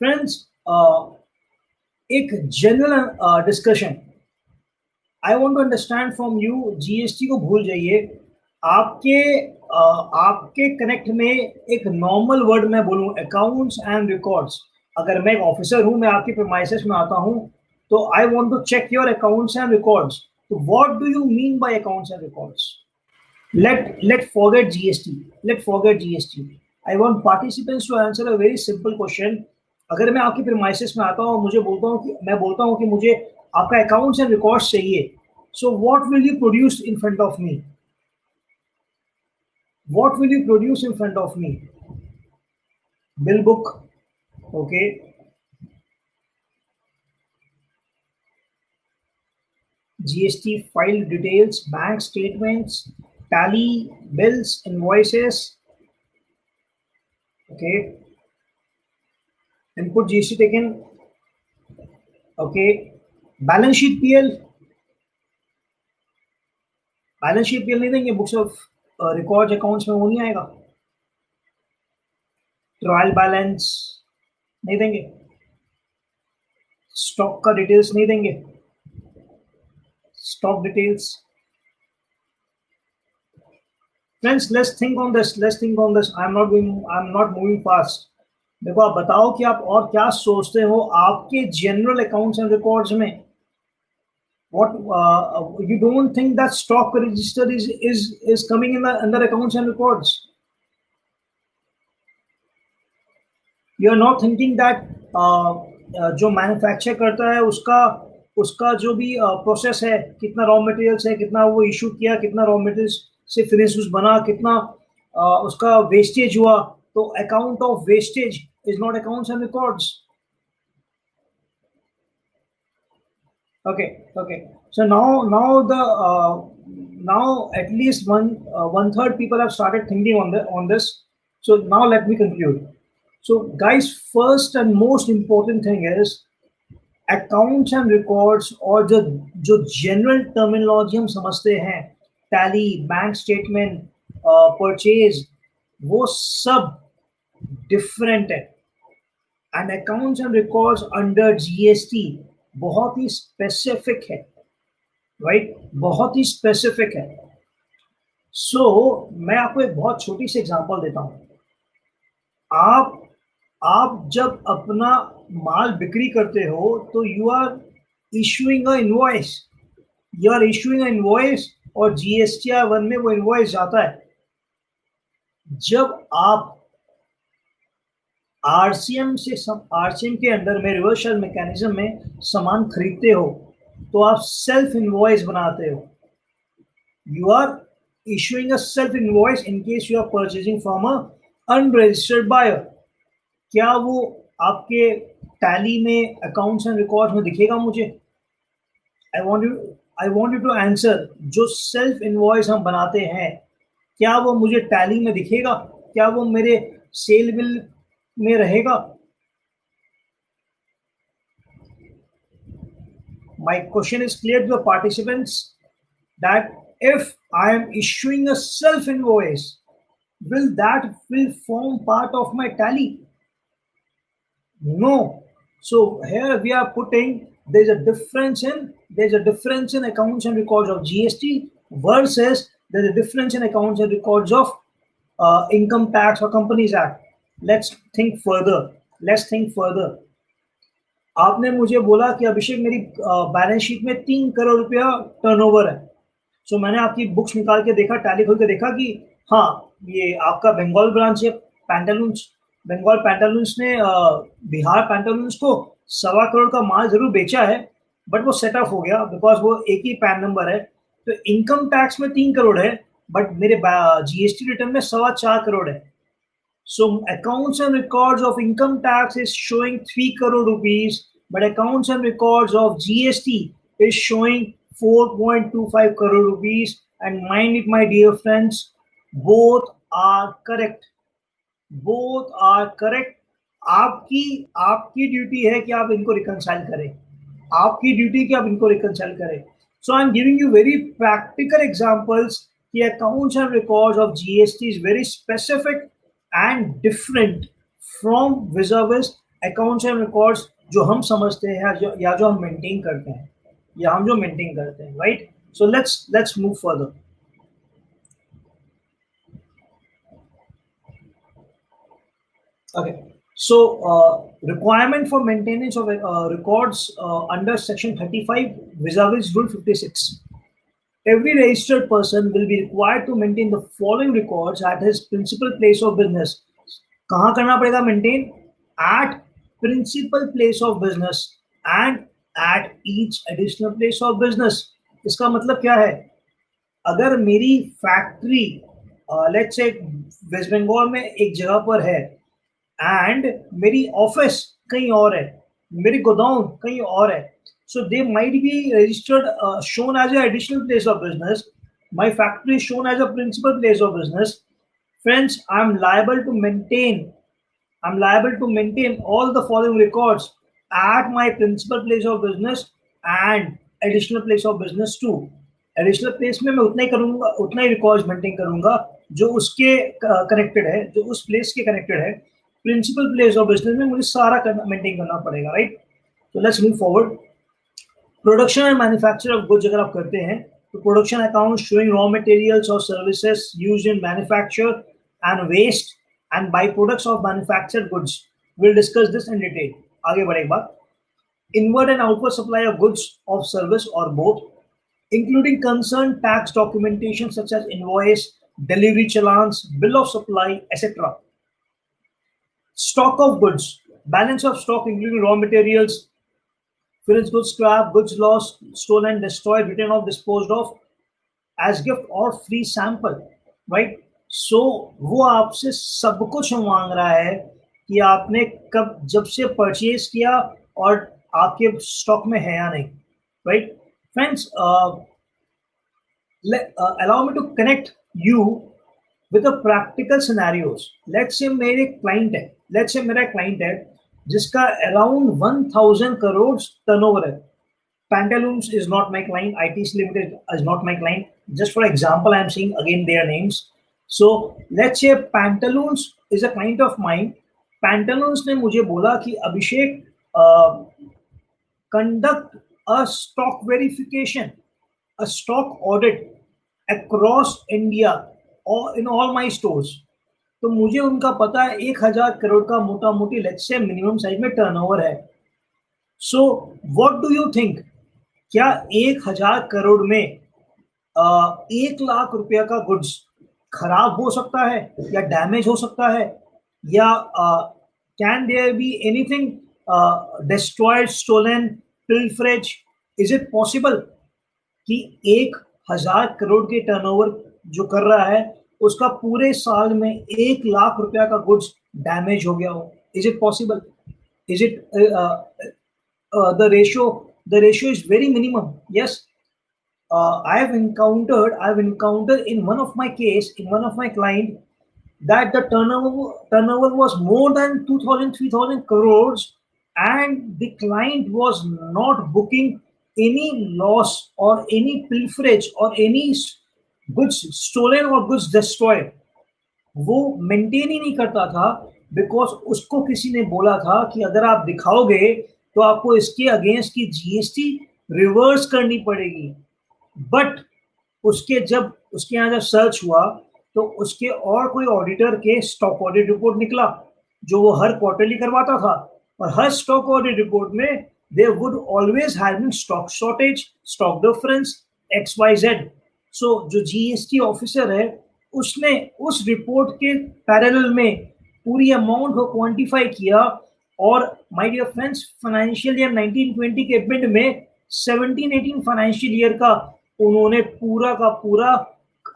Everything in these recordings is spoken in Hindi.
फ्रेंड्स, एक general discussion I want to understand from you. GST को भूल जाइए। आपके आपके कनेक्ट में एक नॉर्मल वर्ड मैं बोलूं, अकाउंट्स एंड रिकॉर्ड्स। अगर मैं एक ऑफिसर हूं, मैं आपकी प्रीमाइसेस में आता हूं, तो I want to check your accounts and records. तो what do you mean by accounts and records? Let forget GST. Let forget GST. I want participants to answer a very simple question. अगर मैं आपकी प्रीमाइसेस में आता हूँ, मुझे बोलता हूँ कि मुझे आपका अकाउंट्स एंड रिकॉर्ड्स चाहिए, so what will you produce in front of me? What will you produce in front of me? Bill book, okay. GST file details, bank statements, tally, bills, invoices, okay. Input GST taken, okay. Balance sheet PL, balance sheet PL नहीं देंगे, बुक्स ऑफ रिकॉर्ड अकाउंट्स में वो नहीं आएगा। ट्रायल बैलेंस नहीं देंगे, स्टॉक का डिटेल्स नहीं देंगे, stock details. Friends, let's think on this. I am not moving fast. देखो, आप बताओ कि आप और क्या सोचते हो आपके जनरल अकाउंट्स एंड रिकॉर्ड्स में। What you don't think that stock register is coming in the under accounts and records? You are not thinking that जो मैन्युफैक्चर करता है उसका जो भी प्रोसेस है, कितना रॉ मटेरियल्स है, कितना वो इशू किया, कितना रॉ मटेरियल्स से फिनिश बना, कितना उसका वेस्टेज हुआ। तो account of wastage is not accounts and records. Okay. So now at least one third people have started thinking on this. So now let me conclude. So guys, first and most important thing is accounts and records, और जो general terminology हम समझते हैं, tally, bank statement, purchase, वो सब different है। and accounts and records under GST बहुत ही स्पेसिफिक है, राइट? बहुत ही स्पेसिफिक है। सो मैं आपको एक बहुत छोटी सी एग्जांपल देता हूं। आप जब अपना माल बिक्री करते हो तो you are issuing a invoice, और जीएसटीआर 1 में वो इनवॉइस जाता है। जब आप आरसीएम के अंडर में, रिवर्स शेल मैकेनिज्म में सामान खरीदते हो, तो आप सेल्फ इनवॉइस बनाते हो। You are issuing a self invoice in case you are purchasing from a unregistered buyer. क्या वो आपके टैली में, अकाउंट्स एंड रिकॉर्ड्स में दिखेगा? मुझे I want you to answer. जो सेल्फ इनवॉइस हम बनाते हैं, क्या वो मुझे टैली में दिखेगा? क्या वो मेरे सेल बिल में रहेगा? My question is clear to the participants that if I am issuing a self invoice, will form part of my tally? No. So here we are putting there's a difference in accounts and records of GST versus there's a difference in accounts and records of income tax or companies act. Let's think further. आपने मुझे बोला कि अभिषेक, मेरी बैलेंस शीट में 3 करोड़ रुपया टर्नओवर है। सो मैंने आपकी बुक्स निकाल के देखा, टैली खोल के देखा कि हाँ, ये आपका बंगाल ब्रांच है, बंगाल पैंटालून्स ने बिहार पैंटालून्स को 1.25 करोड़ का माल जरूर बेचा है, बट वो सेट ऑफ हो गया बिकॉज वो एक ही पैन नंबर है। तो इनकम टैक्स में 3 करोड़ है, बट मेरे जीएसटी रिटर्न में 4.25 करोड़ है। So accounts and records of income tax is showing 3 crore rupees, but accounts and records of GST is showing 4.25 crore rupees. And mind it, my dear friends, both are correct. आपकी ड्यूटी है कि आप इनको रिकंसाइल करें। So I'm giving you very practical examples कि accounts and records of GST is very specific and different from vis-a-vis accounts and records जो हम समझते हैं या जो हम मेंटेन करते हैं, right? So let's move further. Okay. So, requirement for maintenance of records under Section 35 vis-a-vis Rule 56. Every registered person will be required to maintain the following records at his principal place of business. कहाँ करना पड़ेगा maintain? At principal place of business and at each additional place of business. इसका मतलब क्या है? अगर मेरी फैक्ट्री लेट्स से वेस्ट बंगाल में एक जगह पर है एंड मेरी ऑफिस कहीं और है, मेरी गोडाउन कहीं और है, so they might be registered, shown as an additional place of business. My factory is shown as a principal place of business. Friends, I'm liable to maintain all the following records at my principal place of business and additional place of business too. Additional place में मैं उतना ही करूंगा, उतना ही रिकॉर्ड्स मेंटेन करूंगा जो उसके कनेक्टेड है, जो उस प्लेस के कनेक्टेड है. प्रिंसिपल प्लेस ऑफ बिजनेस में मुझे सारा मेंटेन करना पड़ेगा, राइट? तो let's move forward. Production and manufacture of goods अगर आप करते हैं तो production account showing raw materials और services used in manufacture and waste and by products of manufactured goods. Will discuss this in detail. आगे बढ़ेगा. Inward and outward supply of goods of service और both, including concerned tax documentation such as invoice, delivery challans, bill of supply, etc. Stock of goods, balance of stock including raw materials, finished goods, scrap, goods lost, stolen, destroyed, written off, disposed of as gift or free sample, right? So वो आपसे सब कुछ मांग रहा है कि आपने कब, जब से परचेज किया और आपके स्टॉक में है या नहीं, right? Friends, allow me to connect you with the practical scenarios. Let's say मेरे client है, let's say मेरा client है जिसका around 1000 crores turnover है. Pantaloons is not my client. ITC Limited is not my client. Just for example, I am saying again their names. So let's say Pantaloons is a client of mine. Pantaloons ने मुझे बोला कि अभिषेक, conduct a stock verification, a stock audit across India or in all my stores. तो मुझे उनका पता है 1000 करोड़ का मोटा मोटी लेट्स से मिनिमम साइज में टर्नओवर है. So what do you think, क्या 1000 करोड़ में 1 लाख रुपया का गुड्स खराब हो सकता है या डैमेज हो सकता है, या can there be anything destroyed, stolen, pilferage? Is it possible कि 1000 करोड़ के टर्नओवर जो कर रहा है उसका पूरे साल में 1 लाख रुपया का गुड्स डैमेज हो गया हो? Is it possible? Is it the ratio is very minimum? Yes. I've encountered in one of my case, in one of my client, that the turnover was more than 2000-3000 crores and the client was not booking any loss or any pilferage or any goods stolen or goods destroyed. वो मेंटेन ही नहीं करता था बिकॉज उसको किसी ने बोला था कि अगर आप दिखाओगे तो आपको इसके अगेंस्ट की जीएसटी रिवर्स करनी पड़ेगी. बट जब उसके यहाँ जब सर्च हुआ तो उसके और कोई ऑडिटर के स्टॉक ऑडिट रिपोर्ट निकला जो वो हर क्वार्टरली करवाता था, और हर स्टॉक ऑडिट रिपोर्ट में there would always have been stock shortage, stock difference, XYZ. So जो जीएसटी ऑफिसर है उसने उस रिपोर्ट के पैरेलल में पूरी अमाउंट को क्वांटिफाई किया, और my dear friends, financial year 1920 के मिड में 17-18 फाइनेंशियल ईयर का उन्होंने पूरा का पूरा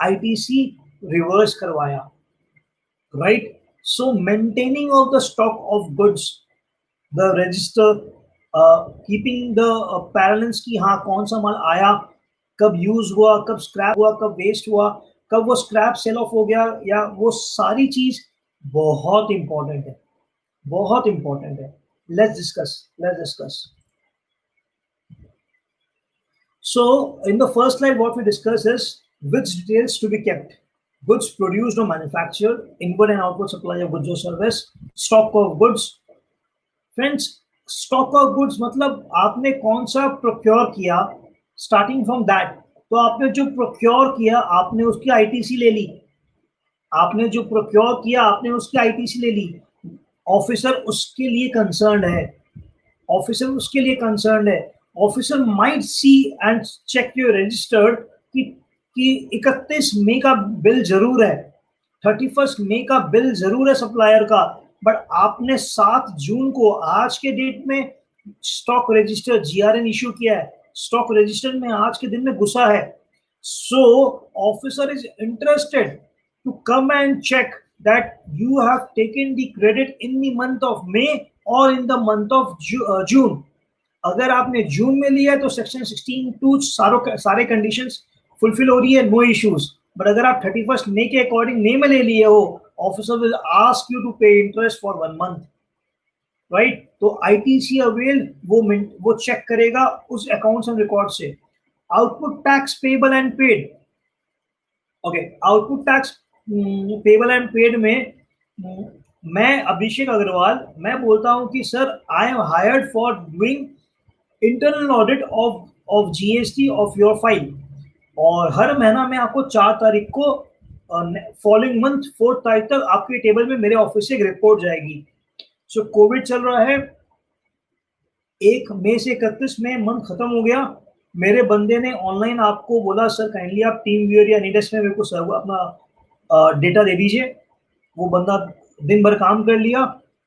आईटीसी रिवर्स करवाया, right? So maintaining of the stock of goods, the register, keeping the parallels की हाँ कौन सा माल आया, कब यूज हुआ, कब स्क्रैप हुआ, कब वेस्ट हुआ, कब वो स्क्रैप सेल ऑफ हो गया, या वो सारी चीज बहुत इंपॉर्टेंट है, बहुत इंपॉर्टेंट है. Let's discuss. So in the first slide what we discuss is which details to be kept: goods produced or manufactured, inward and outward supply of goods or service, stock of goods. Friends, stock of goods मतलब आपने कौन सा प्रोक्योर किया, स्टार्टिंग फ्रॉम दैट। तो आपने जो प्रोक्योर किया आपने उसकी आईटीसी ले ली, आपने जो प्रोक्योर किया आपने उसकी आईटीसी ले ली। ऑफिसर उसके लिए कंसर्न है, ऑफिसर उसके लिए कंसर्न है। Officer might see and check your registered कि 31 मई का बिल जरूर है, 31 मई का बिल जरूर है सप्लायर का, बट आपने 7 जून को आज के डेट में स्टॉक रजिस्टर जीआरएन इश्यू किया है, स्टॉक रजिस्टर में आज के दिन में घुसा है। So officer is interested to come and check that you have taken the credit in the month of May or in the month of June. अगर आपने जून में लिया है तो सेक्शन 16(2) सारे कंडीशंस फुलफिल हो रही है, नो इश्यूज। बट अगर आप 31 मई के अकॉर्डिंग मई में ले लिए हो, officer will ask you to pay interest for 1 month, right. तो आईटीसी अवेल वो चेक करेगा उस अकाउंट्स एंड रिकॉर्ड से। Output tax payable and paid, okay, output tax payable and paid में मैं अभिषेक अग्रवाल मैं बोलता हूं कि sir I am hired for doing internal audit of GST of your file, और हर महीना मैं आपको 4 तारीख को फॉलोइंग मंथ 4 तारीख तक आपके टेबल में मेरे ऑफिस से एक रिपोर्ट जाएगी। सो कोविड चल रहा है, 1 मई से 31 में मंथ खत्म हो गया, मेरे बंदे ने ऑनलाइन आपको बोला सर काइंडली आप टीम व्यूअर या नीडेस्ट में मेरे को सर्व अपना डेटा दे दीजिए। वो बंदा दिन भर काम कर लिया,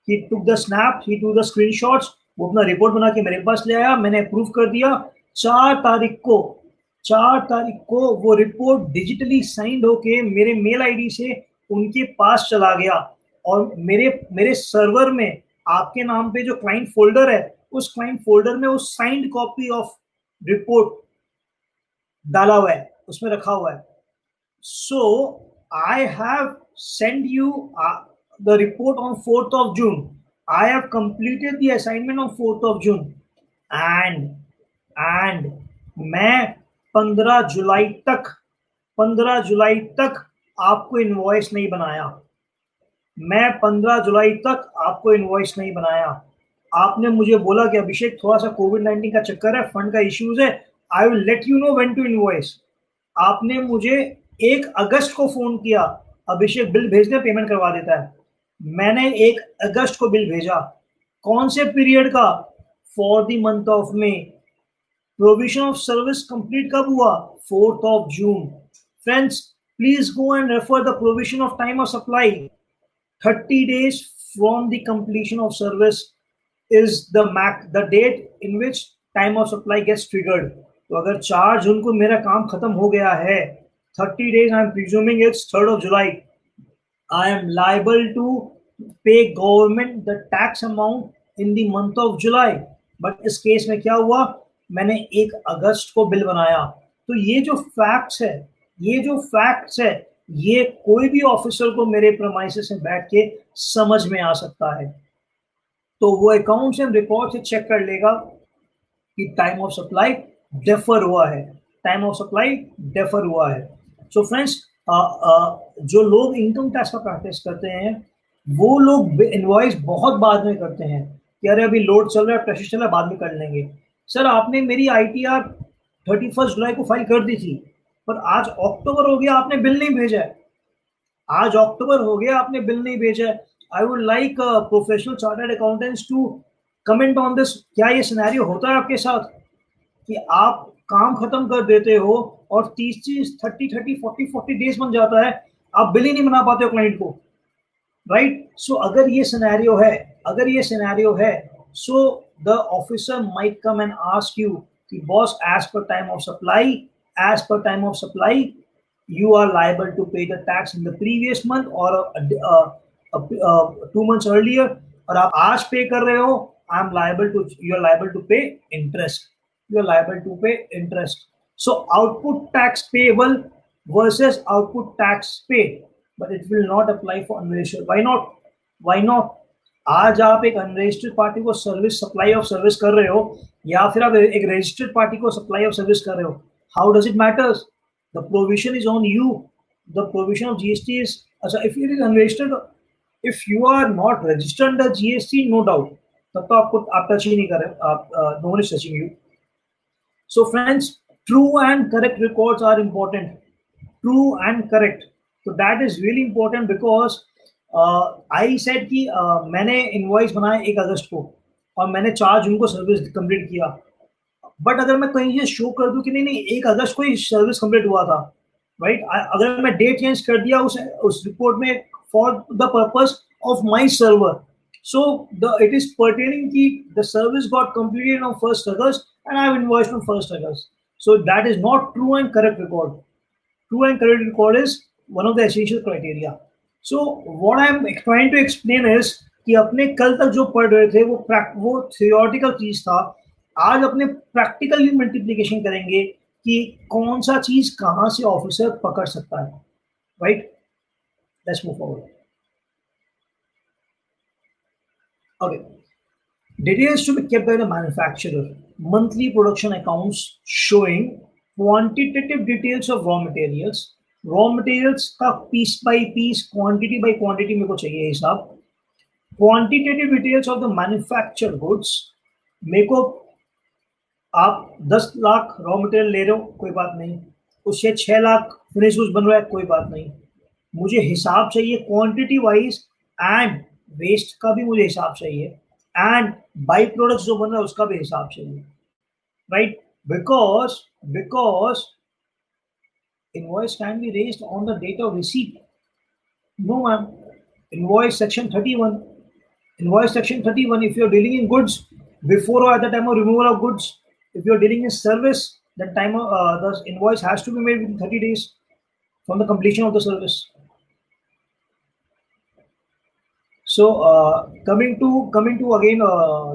he took the snap, he to the screenshots, वो अपना रिपोर्ट बना के मेरे पास ले आया, मैंने अप्रूव कर दिया। 4 तारीख को वो रिपोर्ट डिजिटली साइंड होके मेरे मेल आईडी से उनके पास चला गया, और मेरे सर्वर में आपके नाम पे जो क्लाइंट फोल्डर है, उस क्लाइंट फोल्डर में उस साइंड कॉपी ऑफ रिपोर्ट डाला हुआ है, उसमें रखा हुआ है। So I have send you the report on 4th of June. I have completed the assignment on 4th of June and मैं 15 जुलाई तक आपको इनवॉइस नहीं बनाया, मैं 15 जुलाई तक आपको इनवॉइस नहीं बनाया। आपने मुझे बोला कि अभिषेक थोड़ा सा कोविड-19 का चक्कर है, फंड का इश्यूज है, I will let you know when to invoice. आपने मुझे 1 अगस्त को फोन किया, अभिषेक बिल भेज दे, पेमेंट करवा देता है। मैंने 1 अगस्त को बिल भेजा, कौन से पीरियड का, for the month of May. Provision of service complete कब हुआ, 4th of June। Friends please go and refer the provision of time of supply, 30 days from the completion of service is the date in which time of supply gets triggered। तो अगर 4 जून को मेरा काम खत्म हो गया है, 30 days, I am presuming it's 3rd of July, I am liable to pay government the tax amount in the month of July। But इस केस में क्या हुआ, मैंने 1 अगस्त को बिल बनाया। तो ये जो फैक्ट्स है ये कोई भी ऑफिसर को मेरे प्रेमाइसेस में बैठ के समझ में आ सकता है। तो वो अकाउंट्स एंड रिकॉर्ड से चेक कर लेगा कि टाइम ऑफ सप्लाई डेफर हुआ है, टाइम ऑफ सप्लाई डेफर हुआ है। सो फ्रेंड्स, जो लोग इनकम टैक्स का प्रैक्टिस करते हैं वो लोग इनवॉइस बहुत बाद में करते हैं कि अरे अभी लोड चल रहा है, प्रेशर चल रहा है, बाद में कर लेंगे। सर आपने मेरी ITR 31 जुलाई को फाइल कर दी थी, पर आज अक्टूबर हो गया, आपने बिल नहीं भेजा है, आज अक्टूबर हो गया, आपने बिल नहीं भेजा है। I would like professional chartered accountants to comment on this. क्या ये सिनेरियो होता है आपके साथ कि आप काम खत्म कर देते हो और 30 40 डेज बन जाता है, आप बिल ही नहीं बना पाते हो क्लाइंट को, राइट। सो अगर ये सिनेरियो है, so the officer might come and ask you कि boss as per time of supply you are liable to pay the tax in the previous month or 2 months earlier, और आप आज पे कर रहे हो, you are liable to pay interest, so output tax payable versus output tax paid, but it will not apply for unregistered। why not? आज आप एक अनरजिस्टर्ड पार्टी को सप्लाई ऑफ सर्विस कर रहे हो, या फिर आप एक रजिस्टर्ड पार्टी को सप्लाई ऑफ सर्विस कर रहे हो, how does it matters? The provision is on you. The provision of GST is, if it is unregistered, if you are not registered under GST, no doubt, तब तो आपको आप टच ही नहीं कर रहे, आप no one is touching you. So friends, true and correct records are important. True and correct. So that is really important because I said कि मैंने इनवॉइस बनाया 1 अगस्त को और मैंने 4 जून को सर्विस कंप्लीट किया. बट अगर मैं कहीं ये शो कर दूं कि नहीं नहीं 1 अगस्त को ही सर्विस कंप्लीट हुआ था, राइट, अगर मैं डेट चेंज कर दिया उस रिपोर्ट में for the purpose of my server, so it is pertaining कि the service got completed on 1st August and I have invoiced on 1st August. So that is not true and correct record. True and correct record is one of the essential criteria. So what I am trying to explain is कि अपने कल तक जो पढ़ रहे थे वो थियोरेटिकल चीज था. आज अपने प्रैक्टिकली मल्टीप्लिकेशन करेंगे कि कौन सा चीज कहां से ऑफिसर पकड़ सकता है, right. Let's move forward. Okay. Details to be kept by the manufacturer. Monthly production accounts showing quantitative details of raw materials. Raw materials का piece by piece, quantity by quantity मेरे को चाहिए हिसाब. Quantitative details of the manufactured goods. मेरे को आप 10 लाख रॉ मटेरियल ले रहे हो, कोई बात नहीं. उससे 6 लाख फिनिश गुड्स बन रहा है, कोई बात नहीं. मुझे हिसाब चाहिए क्वांटिटी वाइज एंड वेस्ट का भी मुझे हिसाब चाहिए एंड बाई प्रोडक्ट्स जो बन रहा है उसका भी हिसाब चाहिए, right. Because invoice can be raised on the date of receipt. No ma'am. Invoice section 31. Invoice section 31, if you're dealing in goods before or at the time of removal of goods, if you're dealing in service, that time of the invoice has to be made within 30 days from the completion of the service. So coming to again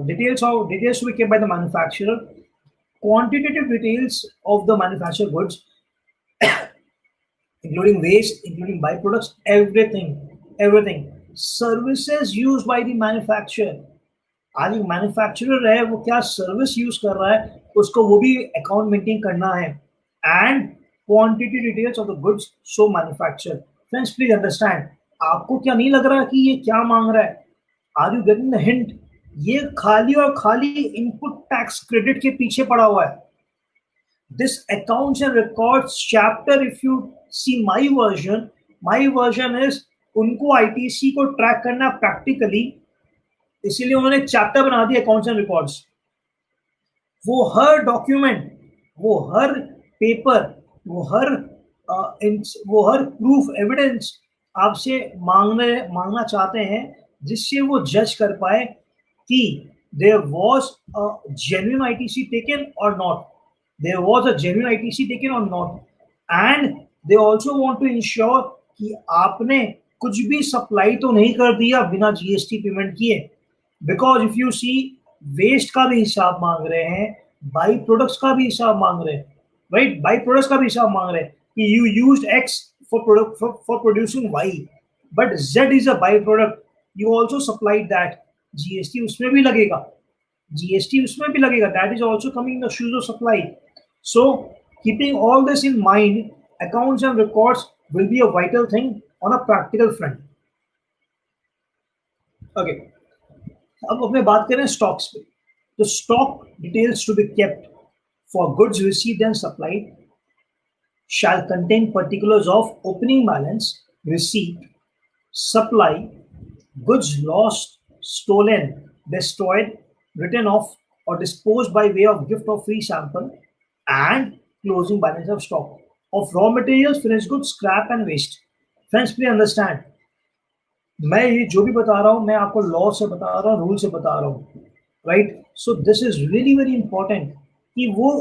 details to be kept by the manufacturer. Quantitative details of the manufactured goods, including waste, including byproducts, everything. Services used by the manufacturer. आज एक मैन्युफैक्चरर है, वो क्या सर्विस यूज कर रहा है उसको वो भी अकाउंट मेंटेन करना है. And quantity details of the goods so manufacture. Friends please understand, आपको क्या नहीं लग रहा कि ये क्या मांग रहा है? Are you getting the hint? ये खाली और खाली इनपुट टैक्स क्रेडिट के पीछे पड़ा हुआ है. This accounts and records chapter, if you see my version is, उनको आईटीसी को ट्रैक करना प्रैक्टिकली, इसीलिए उन्होंने चैप्टर बना दिया अकाउंट्स एंड रिकॉर्ड्स. वो हर डॉक्यूमेंट, वो हर पेपर, वो हर प्रूफ एविडेंस आपसे मांगना चाहते हैं जिससे वो जज कर पाए कि there was a genuine ITC taken और not. There was a genuine ITC taken और not. And they also want to ensure कि आपने कुछ भी सप्लाई तो नहीं कर दिया बिना जीएसटी पेमेंट किए. Because if you see, waste का भी हिसाब मांग रहे हैं, बाई प्रोडक्ट्स का भी हिसाब मांग रहे हैं, राइट. बाई प्रोडक्ट्स का भी हिसाब मांग रहे हैं कि you used X for producing Y, but Z is a by product, you also supplied that. GST उसमें भी लगेगा, that is also coming in the shoes of supply. So keeping all this in mind, accounts and records will be a vital thing on a practical front. Okay, अब अपने बात करें स्टॉक्स पे. तो stock details to be kept for goods received and supplied shall contain particulars of opening balance, receipt, supply, goods lost, stolen, destroyed, written off, or disposed by way of gift or free sample, and closing balance of stock of raw materials, finished goods, scrap and waste. Friends, please understand, मैं ये जो भी बता रहा हूँ मैं आपको लॉ से बता रहा हूँ, रूल से बता रहा हूँ, right. So this is really very important कि वो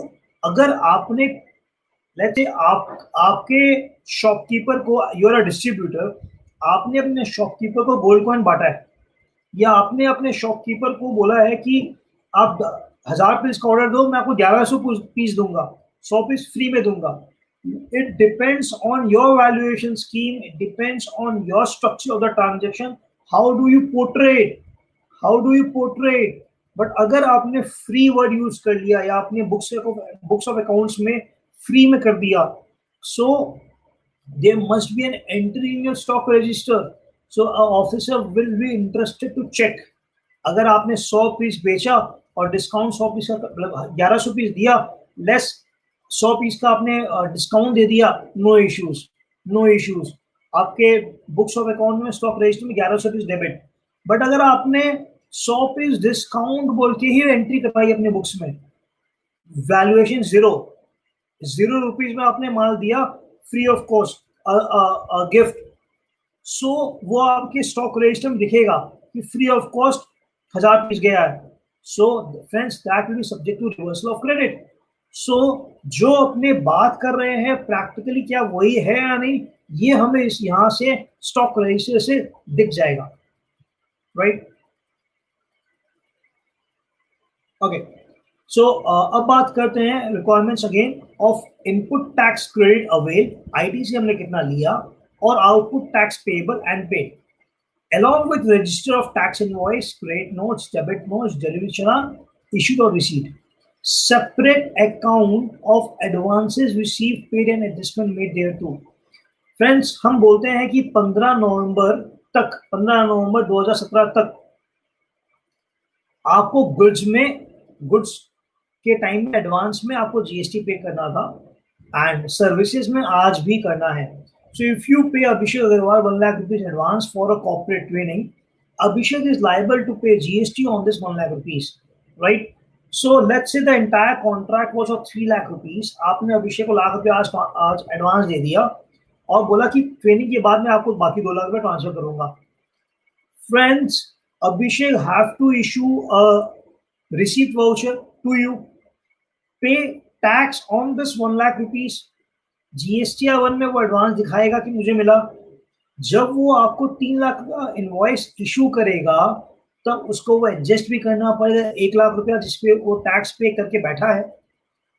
अगर आपने लेट्स से आपके शॉपकीपर को, यू आर अ डिस्ट्रीब्यूटर, आपने अपने शॉपकीपर को गोल्ड कॉइन बांटा है, या आपने अपने शॉपकीपर को बोला है कि आप 1000 पीस का ऑर्डर दो, मैं आपको 1100 पीस दूंगा, 100 पीस फ्री में दूंगा. It depends on your valuation scheme. It depends on your structure of the transaction. How do you portray it? But अगर आपने free word use कर लिया या आपने books of accounts में free में कर दिया, so there must be an entry in your stock register. So an officer will be interested to check अगर आपने 100 पीस बेचा और डिस्काउंट 100 पीस का मतलब 1100 पीस दिया, लेस 100 पीस का आपने डिस्काउंट दे दिया, नो इश्यूज, नो इश्यूज। आपके बुक्स ऑफ अकाउंट में स्टॉक रजिस्टर में 1100 पीस डेबिट। बट अगर आपने 100 पीस डिस्काउंट बोल के ही एंट्री करवाई अपने बुक्स में, वैल्यूएशन जीरो, 0 रुपीज में आपने माल दिया फ्री ऑफ कॉस्ट गिफ्ट, सो वो आपके स्टॉक रजिस्टर में दिखेगा कि फ्री ऑफ कॉस्ट 1000 पीस गया है। So friends that will be subject to reversal of credit. So जो अपने बात कर रहे हैं प्रैक्टिकली क्या वही है या नहीं, ये हमें इस यहां से स्टॉक रजिस्टर से दिख जाएगा, राइट? ओके, सो अब बात करते हैं requirements again of input tax credit avail, ITC हमने कितना लिया, और output tax payable and paid along with register of tax invoice, credit notes, debit notes, delivery challan issued or received, separate account of advances received, paid and adjustment made thereto। Friends हम बोलते हैं कि 15 नवंबर तक, 15 नवंबर 2017 तक आपको गुड्स के टाइम में एडवांस में आपको जीएसटी पे करना था, एंड सर्विसेज में आज भी करना है। So if you pay Abhishek Agarwal 1 lakh rupees advance for a corporate training, Abhishek is liable to pay GST on this 1 lakh rupees, right? So let's say the entire contract was of 3 lakh rupees. आपने अभिषेक को लाख रुपए आज एडवांस दे दिया और बोला कि ट्रेनिंग के बाद में आपको बाकी 2 लाख रुपए ट्रांसफर करूंगा। Friends, Abhishek have to issue a receipt voucher to you, pay tax on this 1 lakh rupees, GST one में वो एडवांस दिखाएगा कि मुझे मिला। जब वो आपको 3 लाख का इनवॉइस इशू करेगा तब उसको वो एडजस्ट भी करना पड़ेगा 1 लाख रुपया जिसपे वो टैक्स पे करके बैठा है।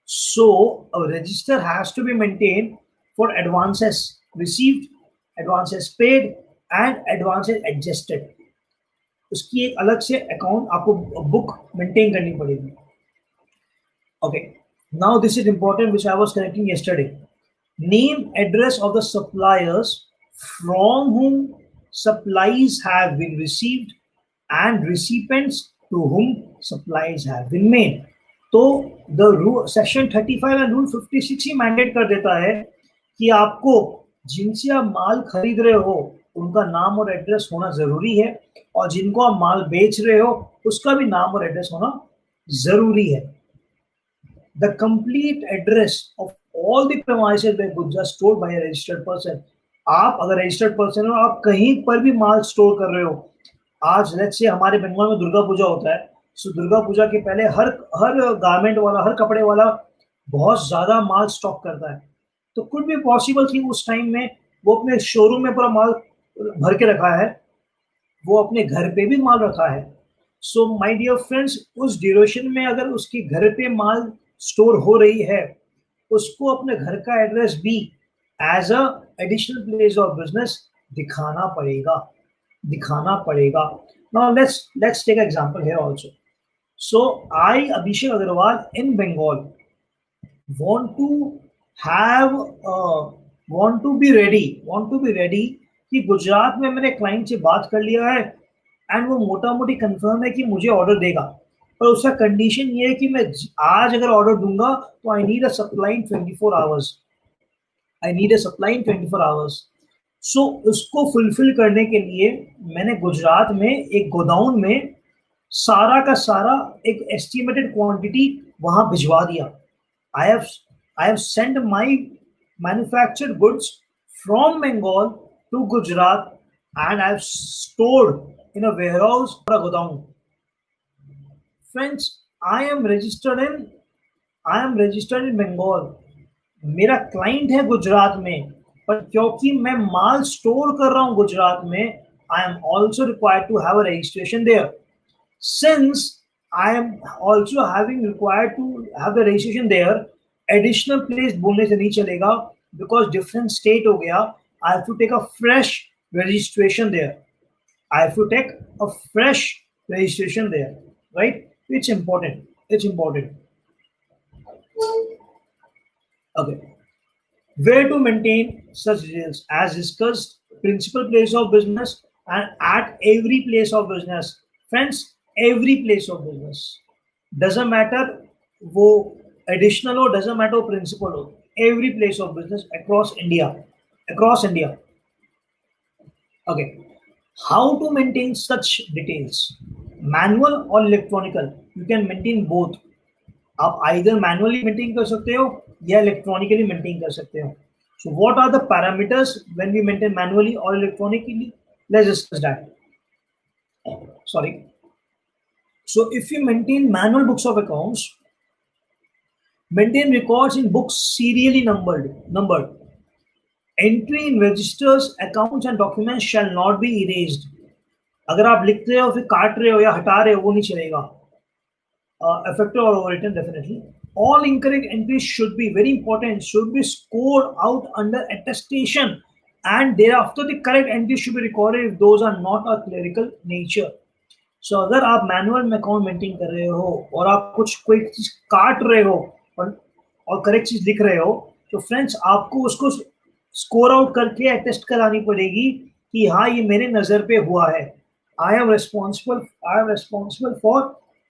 So register has to be maintain for advances received, advances paid and advances adjusted. उसकी एक अलग से अकाउंट आपको बुक मेंटेन करनी पड़ेगी। Okay, now this is important which I was connecting yesterday. Name, address of the suppliers from whom supplies have been received and recipients to whom supplies have been made। तो the section 35 and rule 56 he mandate कर देता है कि आपको जिनसे आप माल खरीद रहे हो उनका नाम और एड्रेस होना जरूरी है, और जिनको आप माल बेच रहे हो उसका भी नाम और एड्रेस होना जरूरी है। The complete address of all the premises where goods are stored by a registered person। आप अगर रजिस्टर्ड पर्सन हो, आप कहीं पर भी माल स्टोर कर रहे हो, आज लेट्स से हमारे बंगाल में दुर्गा पूजा होता है, सो दुर्गा पूजा के पहले हर गारमेंट वाला, हर कपड़े वाला बहुत ज्यादा माल स्टॉक करता है। तो कुड भी पॉसिबल कि उस टाइम में वो अपने शोरूम में पूरा माल भर के रखा है, वो अपने घर पे भी माल रखा है। सो माय डियर फ्रेंड्स, उस ड्यूरेशन में अगर उसके घर पे माल स्टोर हो रही है, उसको अपने घर का एड्रेस भी as a additional place of business दिखाना पड़ेगा। Now let's take example here also. So I Abhishek Agarwal in Bengal want to be ready कि गुजरात में मैंने क्लाइंट से बात कर लिया है एंड वो मोटा मोटी कंफर्म है कि मुझे ऑर्डर देगा, पर उसका कंडीशन ये है कि मैं आज अगर ऑर्डर दूंगा तो I need a supply in 24 hours. So उसको फुलफिल करने के लिए मैंने गुजरात में एक गोडाउन में सारा का सारा एक एस्टिमेटेड क्वांटिटी वहां भिजवा दिया। I have send my manufactured goods from Bengal to Gujarat and I have stored in a warehouse or a godown। Friends, I am registered in Bengal। मेरा क्लाइंट है गुजरात में, पर क्योंकि मैं माल स्टोर कर रहा हूं गुजरात में, I am also required to have a registration there। Since I am also required to have the registration there, additional place बोलने से नहीं चलेगा, because different state हो गया, I have to take a fresh registration there। right? It's important। Okay, where to maintain such details as discussed, principal place of business and at every place of business। Friends, every place of business, doesn't matter वो एडिशनल हो, डजंट मैटर वो प्रिंसिपल हो, every place of business across India, across India. Okay, how to maintain such details, manual or electronical? You can maintain both. आप either manually maintain कर सकते हो या electronically maintain कर सकते हो. So what are the parameters when we maintain manually or electronically? Let's discuss that. Sorry. So if you maintain manual books of accounts, maintain records in books serially numbered. Entry in registers, accounts and documents shall not be erased. अगर आप लिख रहे हो फिर काट रहे हो या हटा रहे हो वो नहीं चलेगा. Effective or overwritten definitely. All incorrect entries should be very important, should be scored out under attestation, and thereafter the correct entries should be recorded if those are not a clerical nature. So अगर आप मैनुअल में अकाउंट मेंटेन कर रहे हो और आप कोई चीज काट रहे हो और करेक्ट चीज लिख रहे हो, तो फ्रेंड्स आपको उसको स्कोर आउट करके अटेस्ट करानी पड़ेगी कि हाँ ये मेरे नजर पे हुआ है. I am responsible for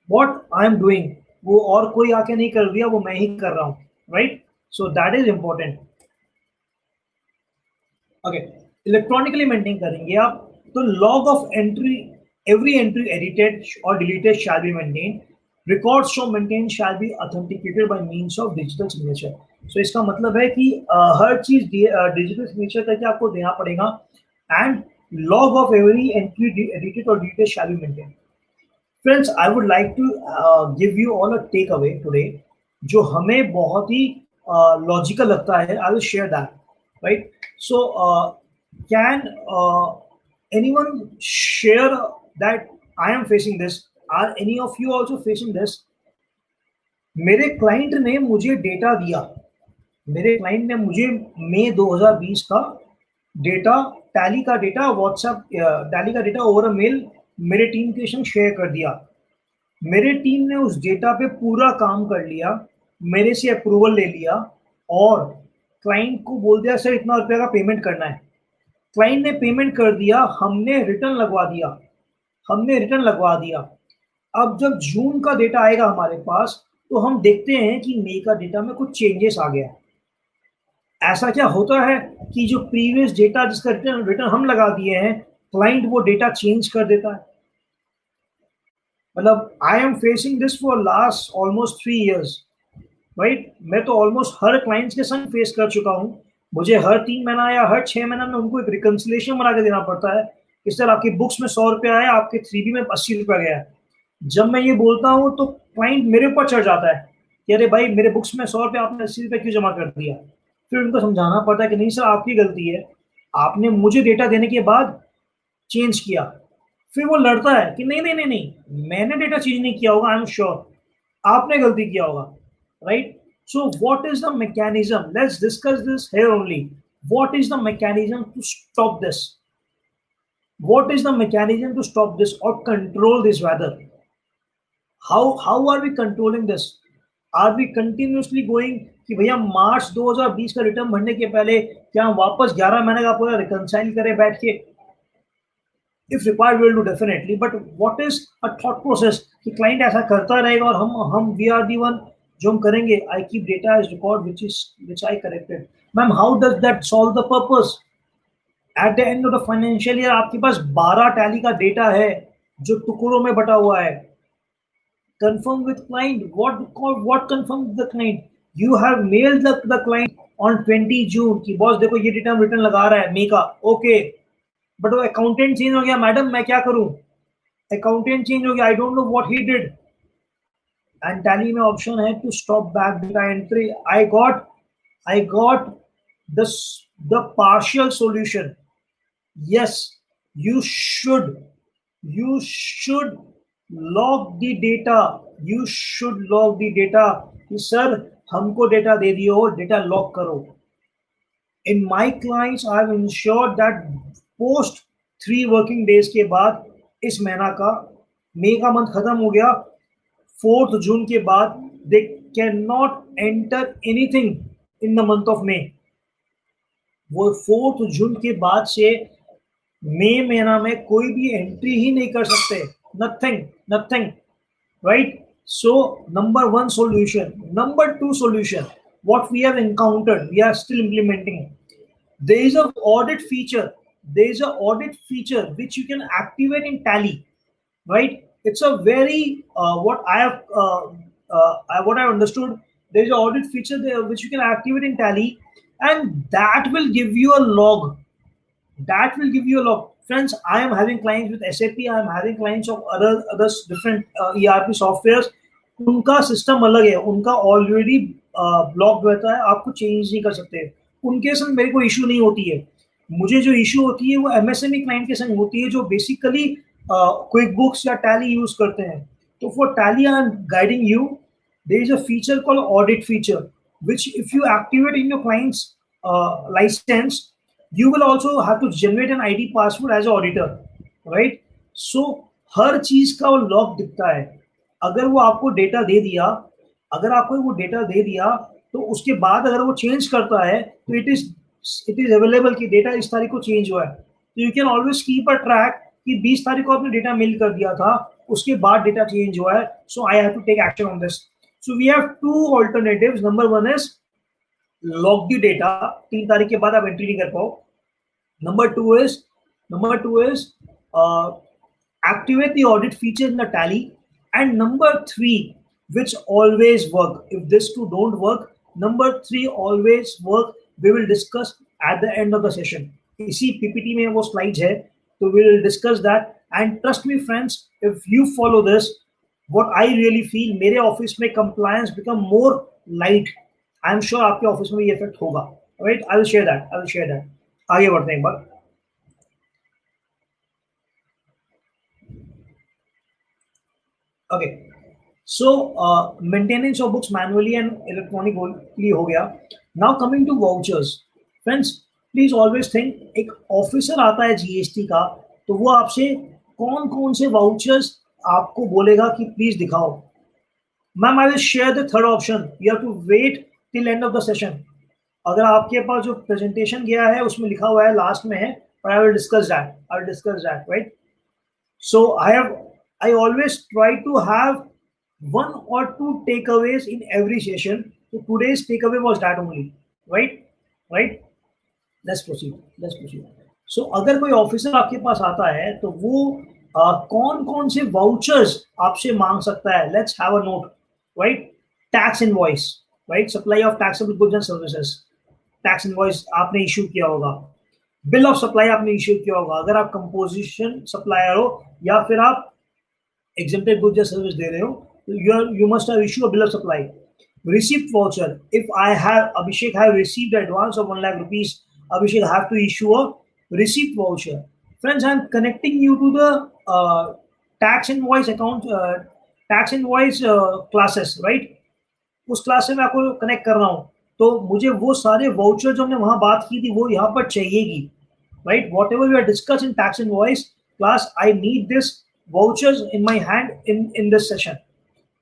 what I am doing. वो और कोई आके नहीं कर दिया, वो मैं ही कर रहा हूँ, right? So that is important. Okay, electronically maintain करेंगे आप तो log of entry, every entry edited or deleted shall be maintained. Records so maintained shall be authenticated by means of digital signature. So इसका मतलब है कि हर चीज डिजिटल सिग्नेचर करके आपको देना पड़ेगा, and log of every entry edited or deleted shall be maintained. Friends, I would like to give you all a takeaway today, जो हमें बहुत ही logical लगता है. I will share that, right? So, can anyone share that I am facing this? Are any of you also facing this? मेरे क्लाइंट ने मुझे डेटा दिया, मेरे क्लाइंट ने मुझे मई 2020 का डेटा, टैली का डेटा, व्हाट्सएप टैली का डेटा ओवर अ मेल मेरे टीम के संग शेयर कर दिया. मेरे टीम ने उस डेटा पे पूरा काम कर लिया, मेरे से अप्रूवल ले लिया और क्लाइंट को बोल दिया सर इतना रुपया का पेमेंट करना है. क्लाइंट ने पेमेंट कर दिया, हमने रिटर्न लगवा दिया. अब जब जून का डेटा आएगा हमारे पास तो हम देखते हैं कि मई का डेटा में कुछ चेंजेस आ गया. ऐसा क्या होता है कि जो प्रीवियस डेटा जिसका रिटर्न हम लगा दिए हैं, क्लाइंट वो डेटा चेंज कर देता है. मतलब I am facing this for last almost 3 years, right? मैं तो ऑलमोस्ट हर क्लाइंट्स के संग फेस कर चुका हूँ. मुझे हर 3 महीना या हर 6 महीना में उनको एक रिकंसिलेशन बना के देना पड़ता है कि सर आपकी बुक्स में 100 रुपया है, आपके 3B में 80 रुपया गया है. जब मैं ये बोलता हूँ तो क्लाइंट मेरे ऊपर चढ़ जाता है कि अरे भाई मेरे बुक्स में 100 रुपया आपने 80 रुपया क्यों जमा कर दिया. फिर उनको समझाना पड़ता है कि नहीं सर आपकी गलती है, आपने मुझे डेटा देने के बाद चेंज किया. फिर वो लड़ता है कि नहीं नहीं नहीं नहीं मैंने डेटा चेंज नहीं किया होगा, आई एम श्योर आपने गलती किया होगा, right? So what is the mechanism? Let's discuss this here only. What is the mechanism to stop this? What is the mechanism to stop this or control this rather? How are we controlling this? Are we continuously going कि भैया मार्च 2020 का रिटर्न भरने के पहले क्या हम वापस 11 महीने का पूरा रिकंसाइल करें बैठ के? If required, we will do definitely. But what is a thought process कि क्लाइंट ऐसा करता रहेगा और हम we are the one जो हम करेंगे. I keep data as record which I corrected. Ma'am, how does that solve the purpose? At the end of the financial year आपके पास 12 टैली का डेटा है जो टुकड़ों में बटा हुआ है. Confirm with client. What confirm with the client? You have meld the client on 20 जून की बॉस देखो ये डेटा रिटर्न लगा रहा है मई का, ओके, बट वो अकाउंटेंट चेंज हो गया, मैडम मैं क्या करूं, अकाउंटेंट चेंज हो गया, I don't know what he did. And Tally में ऑप्शन है to stop back data entry. I got the partial solution. Yes, you should log the data. You should log the data कि सर हमको डेटा दे दियो, डेटा लॉग करो. In my clients, I have ensured that post 3 working days के बाद इस महीना का मई का मंथ खत्म हो गया, 4th जून के बाद they cannot enter anything in the month of May. वो 4th जून के बाद से मई महीना में कोई भी एंट्री ही नहीं कर सकते. Nothing, right? So number one solution. Number two solution, what we have encountered, we are still implementing. There is a audit feature. There is a audit feature which you can activate in Tally, right? It's a very what I understood. There is an audit feature there which you can activate in Tally, and that will give you a log. That will give you a log. Friends, I am having clients with SAP. I am having clients of other different ERP softwares. उनका सिस्टम अलग है, उनका ऑलरेडी ब्लॉक रहता है, आपको चेंज नहीं कर सकते. उनके संग मेरे को इशू नहीं होती है. मुझे जो इशू होती है वो एमएसएमई क्लाइंट के संग होती है जो बेसिकली क्विक बुक्स या टैली यूज करते हैं. तो for tally I am guiding you. There is a feature called audit feature, which if you activate in your client's license, you will also have to generate an ID password as an auditor, right? So हर चीज का वो लॉग दिखता है. अगर वो आपको डेटा दे दिया, अगर आपको वो डेटा दे दिया, तो उसके बाद अगर वो चेंज करता है तो इट इज अवेलेबल कि डेटा इस तारीख को चेंज हुआ है. तो you can always keep a track कि 20 तारीख को आपने डेटा मेल कर दिया था, उसके बाद डेटा चेंज हुआ है. So I have to take action on this. So we have two alternatives. Number one is log the data. 3 तारीख के बाद आप एंट्री नहीं कर पाओ. Number two is activate the audit feature in the Tally. And number three, which always work. If this two don't work, number three always work. We will discuss at the end of the session. इसी PPT में वो slides है, so we will discuss that. And trust me, friends, if you follow this, what I really feel, मेरे ऑफिस में compliance become more light. I am sure आपके ऑफिस में ये इफेक्ट होगा. Right? I will share that. आगे बढ़ते हैं एक बार. Okay. So maintenance of books manually and electronically हो गया. Now coming to vouchers. Friends, please always think, एक ऑफिसर आता है जीएसटी का, तो वो आपसे कौन कौन से वाउचर्स आपको बोलेगा कि प्लीज दिखाओ. Ma'am, I will share the third option. You have to wait till end of the session. अगर आपके पास जो प्रेजेंटेशन गया है उसमें लिखा हुआ है, लास्ट में है, but I will discuss that, right? So I always try to have one or two takeaways in every session. So today's takeaway was that only, right? Let's proceed. So अगर कोई ऑफिसर आपके पास आता है तो वो कौन कौन से वाउचर्स आपसे मांग सकता है. Let's have a note, right? Tax invoice, right? Supply of taxable goods and services. Tax invoice आपने इश्यू किया होगा. बिल ऑफ सप्लाई आपने इश्यू किया होगा. अगर आप कंपोजिशन सप्लायर हो या फिर आप exempted goods या सर्विस दे रहे हो, you must have issued a bill of supply. Receipt voucher. If Abhishek have received advance of 1 lakh rupees, Abhishek have to issue a receipt voucher. Friends, I'm connecting you to the tax invoice account, tax invoice classes, right? उस क्लास से मैं आपको कनेक्ट कर रहा हूँ, तो मुझे वो सारे वाउचर जो हमने वहां बात की थी वो यहाँ पर चाहिएगी, right? Whatever we are discussed in tax invoice class, I need this vouchers in my hand in this session.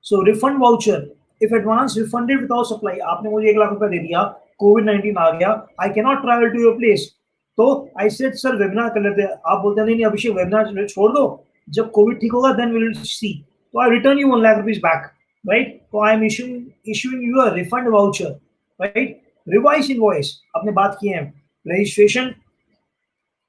So refund voucher. If advance refunded without supply, आपने मुझे 1 लाख रुपया दे दिया, COVID-19 आ गया, I cannot travel to your place. तो आई सेड सर वेबिनार कर लेते हैं. आप बोलते नहीं अभिषेक वेबिनार छोड़ दो, जब कोविड ठीक होगा देन वी विल सी. तो I return you 1 lakh rupees back, right? तो I am issuing you a refund voucher, right? Revise invoice आपने बात की है. रजिस्ट्रेशन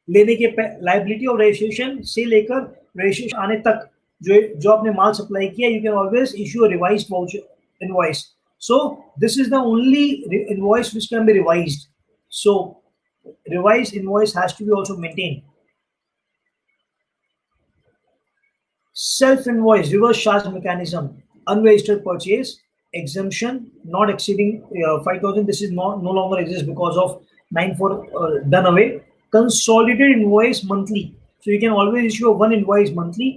लेने के लायबिलिटी और रजिस्ट्रेशन से लेकर रजिस्ट्रेशन आने तक जो आपने माल सप्लाई किया, you can always issue a revised voucher invoice. So this is the only invoice which can be revised. So revised invoice has to be also maintained. Self invoice, reverse charge mechanism, unregistered purchase, exemption not exceeding 5,000. This is no longer exists because of 9(4) done away. Consolidated invoice monthly. So you can always issue one invoice monthly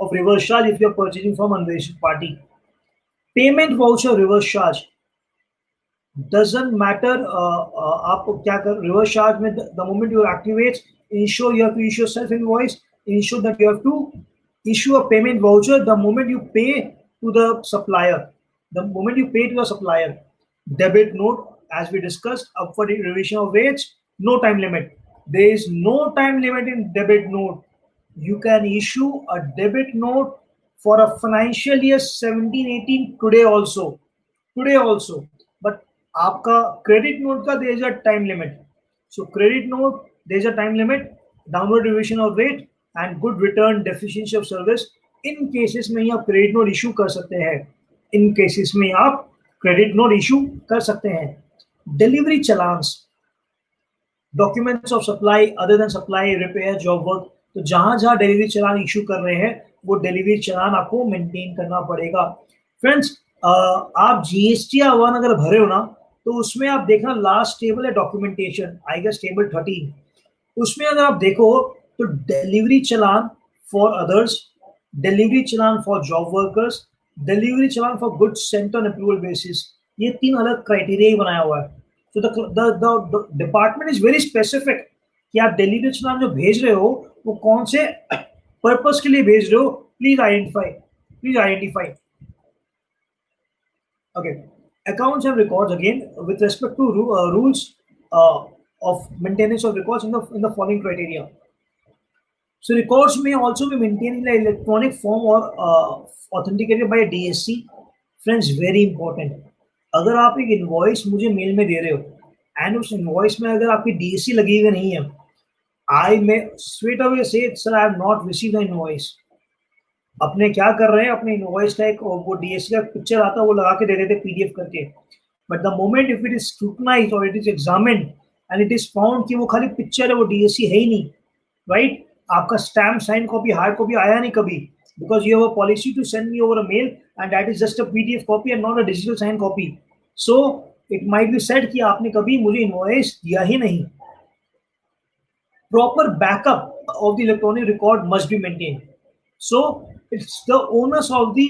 of reverse charge if you are purchasing from unregistered party. Payment voucher reverse charge. Doesn't matter आप क्या कर reverse charge में, the moment you activate, ensure you have to issue self invoice, ensure that you have to issue a payment voucher the moment you pay to the supplier. Debit note, as we discussed, upward revision of rates, no time limit. There is no time limit in debit note. you can issue a debit note for a financial year 17-18 today also. But आपका credit note का there is a time limit. So credit note there is a time limit, downward revision of rate and good return deficiency of service. In cases में ही आप क्रेडिट नोट इशू कर सकते हैं. Delivery challans, documents of supply other than supply, repair, job work, तो जहां डिलीवरी चलान इशू कर रहे हैं वो डिलीवरी चलान आपको मेंटेन करना पड़ेगा. फ्रेंड्स, आप GST-1 अगर भरे हो ना तो उसमें आप देखना लास्ट टेबल है डॉक्यूमेंटेशन, आई गेस टेबल 13. उसमें अगर आप देखो तो delivery challan for others, delivery challan for job workers, delivery challan for goods Saint on approval basis, ये 3 अलग क्राइटेरिया बनाया हुआ है. So the department is very specific कि आप डिलीवरी चलान जो भेज रहे हो वो कौन से पर्पस के लिए भेज रहे हो. Please identify. Okay, accounts and records again with respect to rules of maintenance of records in the following criteria. So records may also be maintained in an electronic form or authenticated by a DSC. Friends, very important. अगर आप एक इनवॉइस मुझे मेल में दे रहे हो एंड उस इनवॉइस में अगर आपकी DSC लगी हुई नहीं है, आई मे स्ट्रेट अवे से sir I have not received the invoice. अपने क्या कर रहे हैं, अपने इनवॉइस का एक वो DSC का पिक्चर आता है वो लगा के दे देते PDF करके. But the moment if it is scrutinized और it is examined and it is found कि वो खाली पिक्चर है, वो DSC है ही नहीं, राइट? आपका stamp, sign copy, hard copy आया नहीं कभी, because you have a policy to send me over a mail and that is just a PDF copy and not a digital signed copy. So it might be said कि आपने कभी मुझे invoice दिया ही नहीं. Proper backup of the electronic record must be maintained. So it's the onus of the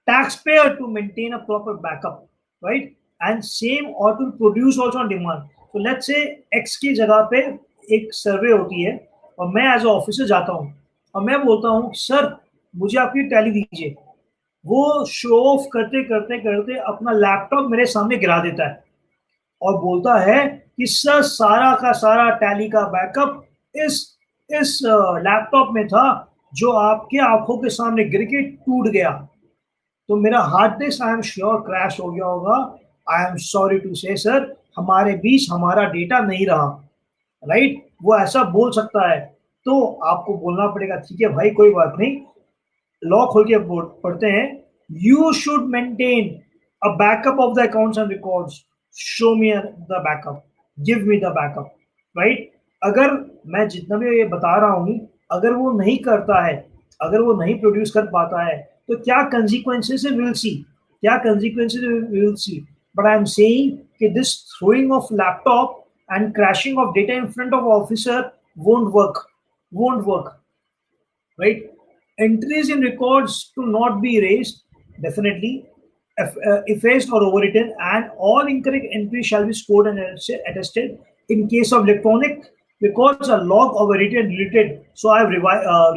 taxpayer to maintain a proper backup, right? And same or to produce also on demand. So let's say X की जगह पे एक सर्वे होती है और मैं एज अ ऑफिसर जाता हूँ और मैं बोलता हूँ सर मुझे आपकी टैली दीजिए. वो शो ऑफ करते करते करते अपना लैपटॉप मेरे सामने गिरा देता है और बोलता है कि सर सारा का सारा टैली का बैकअप इस लैपटॉप में था जो आपके आंखों के सामने गिर के टूट गया. तो मेरा hard disk I am sure crash हो गया होगा. आई एम सॉरी टू से सर हमारे बीच हमारा डेटा नहीं रहा, राइट? वो ऐसा बोल सकता है. तो आपको बोलना पड़ेगा ठीक है भाई कोई बात नहीं, लॉ खोल के पढ़ते हैं. You should maintain a backup of the accounts and records. Show me the backup, give me the backup, right? अगर मैं जितना भी ये बता रहा हूं अगर वो नहीं करता है, अगर वो नहीं प्रोड्यूस कर पाता है तो क्या consequences will see. But I am saying कि this throwing of laptop and crashing of data in front of officer won't work, right? Entries in records to not be erased, definitely effaced or overwritten, and all incorrect entries shall be scored and attested. In case of electronic records, a log of a written deleted. So I have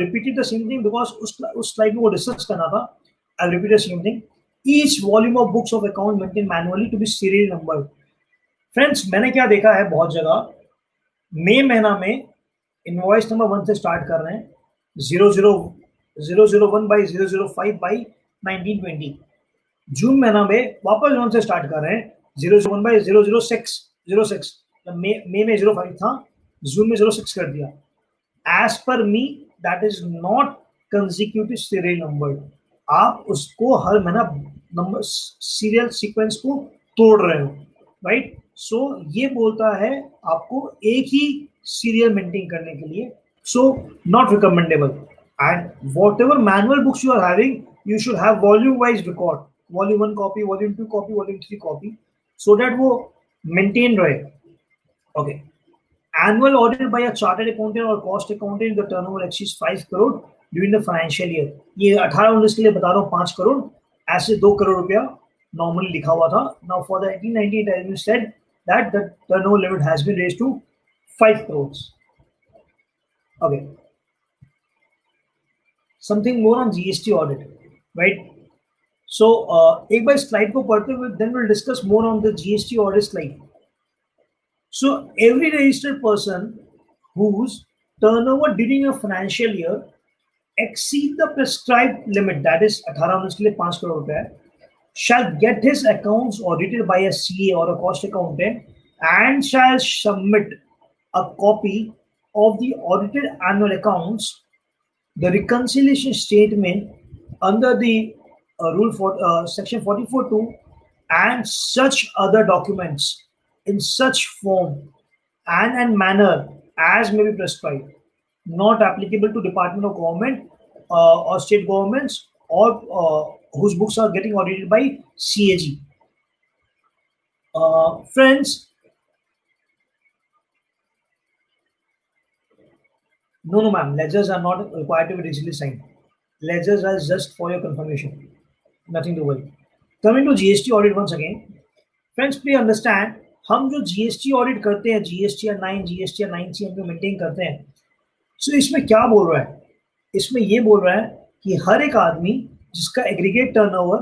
repeated the same thing because us slide में वो discuss करना था. I have repeated the same thing. Each volume of books of account maintained manually to be serial numbered. Friends, मैंने क्या देखा है बहुत जगह, मई महीना में इनवॉइस नंबर 1 से स्टार्ट कर रहे हैं 001 by 005 by 1920. जून महीना में वापस 1 से स्टार्ट कर रहे हैं 001 by 006. मई में 05 था, जून में 06 कर दिया. As per me that is not consecutive serial number. आप उसको हर महीना नंबर सीरियल सीक्वेंस को तोड़ रहे हो, राइट? सो ये बोलता है आपको एक ही सीरियल मेंटेन करने के लिए. So not recommendable. And whatever manual books you are having, you should have volume wise record, volume 1 copy, volume 2 copy, volume 3 copy, so that वो मेंटेन रहे. Okay. Annual audit by a chartered accountant और cost accountant the turnover exceeds 5 crore during the financial year. ये 18-19 के लिए बता रहा हूँ 5 करोड़, ऐसे 2 करोड़ रुपया normally लिखा हुआ था. Now for the 1890 it has been said that the turnover limit has been raised to 5 crores. Okay. Something more on GST audit, right? So एक बार slide को पढ़ते हुए then we'll discuss more on the GST audit slide. So every registered person whose turnover during a financial year exceed the prescribed limit, that is 18 months के लिए 5 करोड़ रुपए है, shall get his accounts audited by a CA or a cost accountant and shall submit a copy of the audited annual accounts, the reconciliation statement under the rule for section 44(2) and such other documents in such form and manner as may be prescribed, not applicable to Department of Government or state governments or whose books are getting audited by CAG. Friends, no, ma'am. Ledgers are not required to be digitally signed. Ledgers are just for your confirmation. Nothing to worry. Coming to GST audit once again. Friends, please understand, हम जो GST audit करते हैं, GST 9, GST 9C हम जो मेंटेन करते हैं, so इसमें क्या बोल रहा है? इसमें ये बोल रहा है कि हर एक आदमी जिसका एग्रीगेट टर्नओवर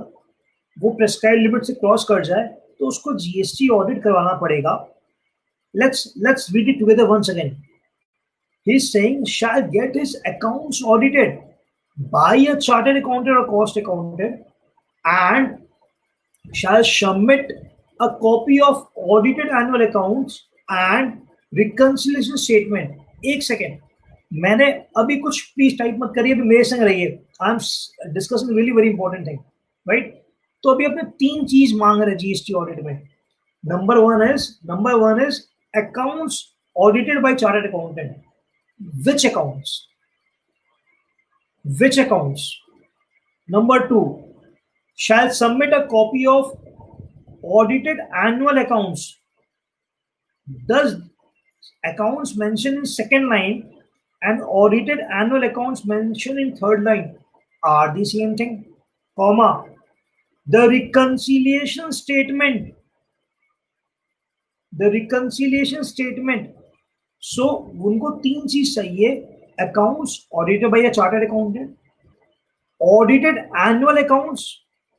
वो प्रेस्क्राइब लिमिट से क्रॉस कर जाए तो उसको GST ऑडिट करवाना पड़ेगा. Let's read it together once again. He's saying shall get his accounts audited by a chartered accountant or cost accountant and shall submit a copy of audited annual accounts and reconciliation statement. एक सेकेंड, मैंने अभी कुछ प्लीज टाइप मत करिए, अभी मेरे संग रहिए. I am discussing really very important thing, right? तो अभी अपने 3 चीज मांग रहे जीएसटी ऑडिट में. Number one is accounts audited bye chartered accountant. Which accounts? Number 2, shall submit a copy of audited annual accounts. Does accounts mentioned in second line and audited annual accounts mentioned in third line are the same thing? Comma, the reconciliation statement. So उनको 3 चीज चाहिए. Accounts audited by a chartered accountant, audited annual accounts.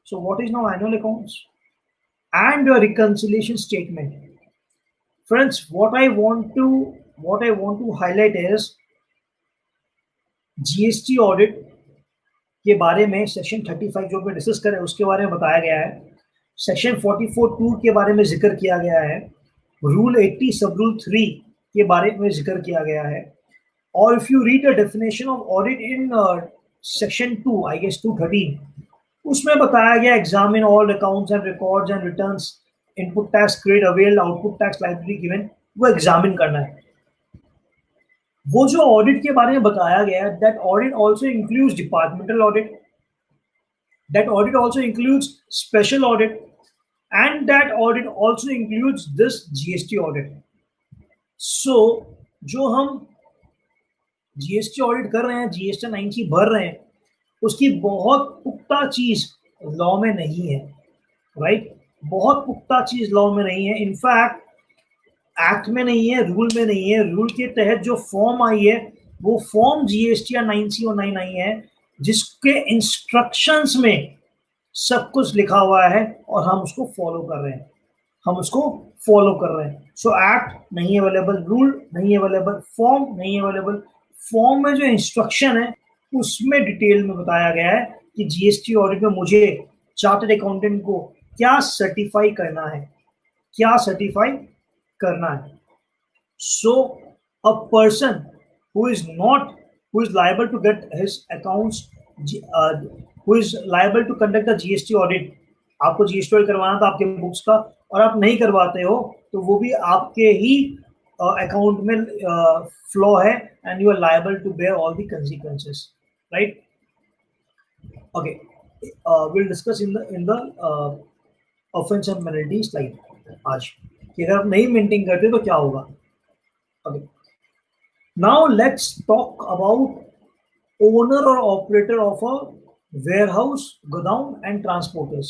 So what is now annual accounts? And a reconciliation statement. Friends, what I want to highlight is GST audit के बारे में सेक्शन 35 जो मैं डिस्कस कर रहे हैं उसके बारे में बताया गया है. सेक्शन 44(2) के बारे में जिक्र किया गया है. रूल 80 सब रूल 3 के बारे में जिक्र किया गया है. और if you read the definition of audit in section 2, I guess 213, उसमें बताया गया examine all accounts and records and returns, input tax credit availed, output tax liability given, वो एग्जामिन करना है. वो जो ऑडिट के बारे में बताया गया है, that audit also includes departmental audit, that audit also includes special audit, and that audit also includes this GST audit. So जो हम GST ऑडिट कर रहे हैं, GST 9C भर रहे हैं, उसकी बहुत पुख्ता चीज लॉ में नहीं है, राइट? बहुत पुख्ता चीज लॉ में नहीं है. इनफैक्ट एक्ट में नहीं है, रूल में नहीं है. रूल के तहत जो फॉर्म आई है वो फॉर्म GST 9C और 9 आई है, जिसके इंस्ट्रक्शंस में सब कुछ लिखा हुआ है और हम उसको फॉलो कर रहे हैं. सो एक्ट नहीं अवेलेबल, रूल नहीं अवेलेबल, फॉर्म नहीं अवेलेबल. फॉर्म में जो इंस्ट्रक्शन है उसमें डिटेल में बताया गया है कि जीएसटी ऑडिट में मुझे चार्टर्ड अकाउंटेंट को क्या सर्टिफाई करना है. So a person who is liable to get his accounts, who is liable to conduct the GST audit. आपको GST audit करवाना था आपके बुक्स का और आप नहीं करवाते हो तो वो भी आपके ही अकाउंट में फ्लॉ है and you are liable to bear all the consequences, right? Okay, we'll discuss in the offense and penalty slide आज कि अगर आप नहीं मेंटेन करते तो क्या होगा. Okay, now let's talk about owner or operator of a warehouse, godown and transporters.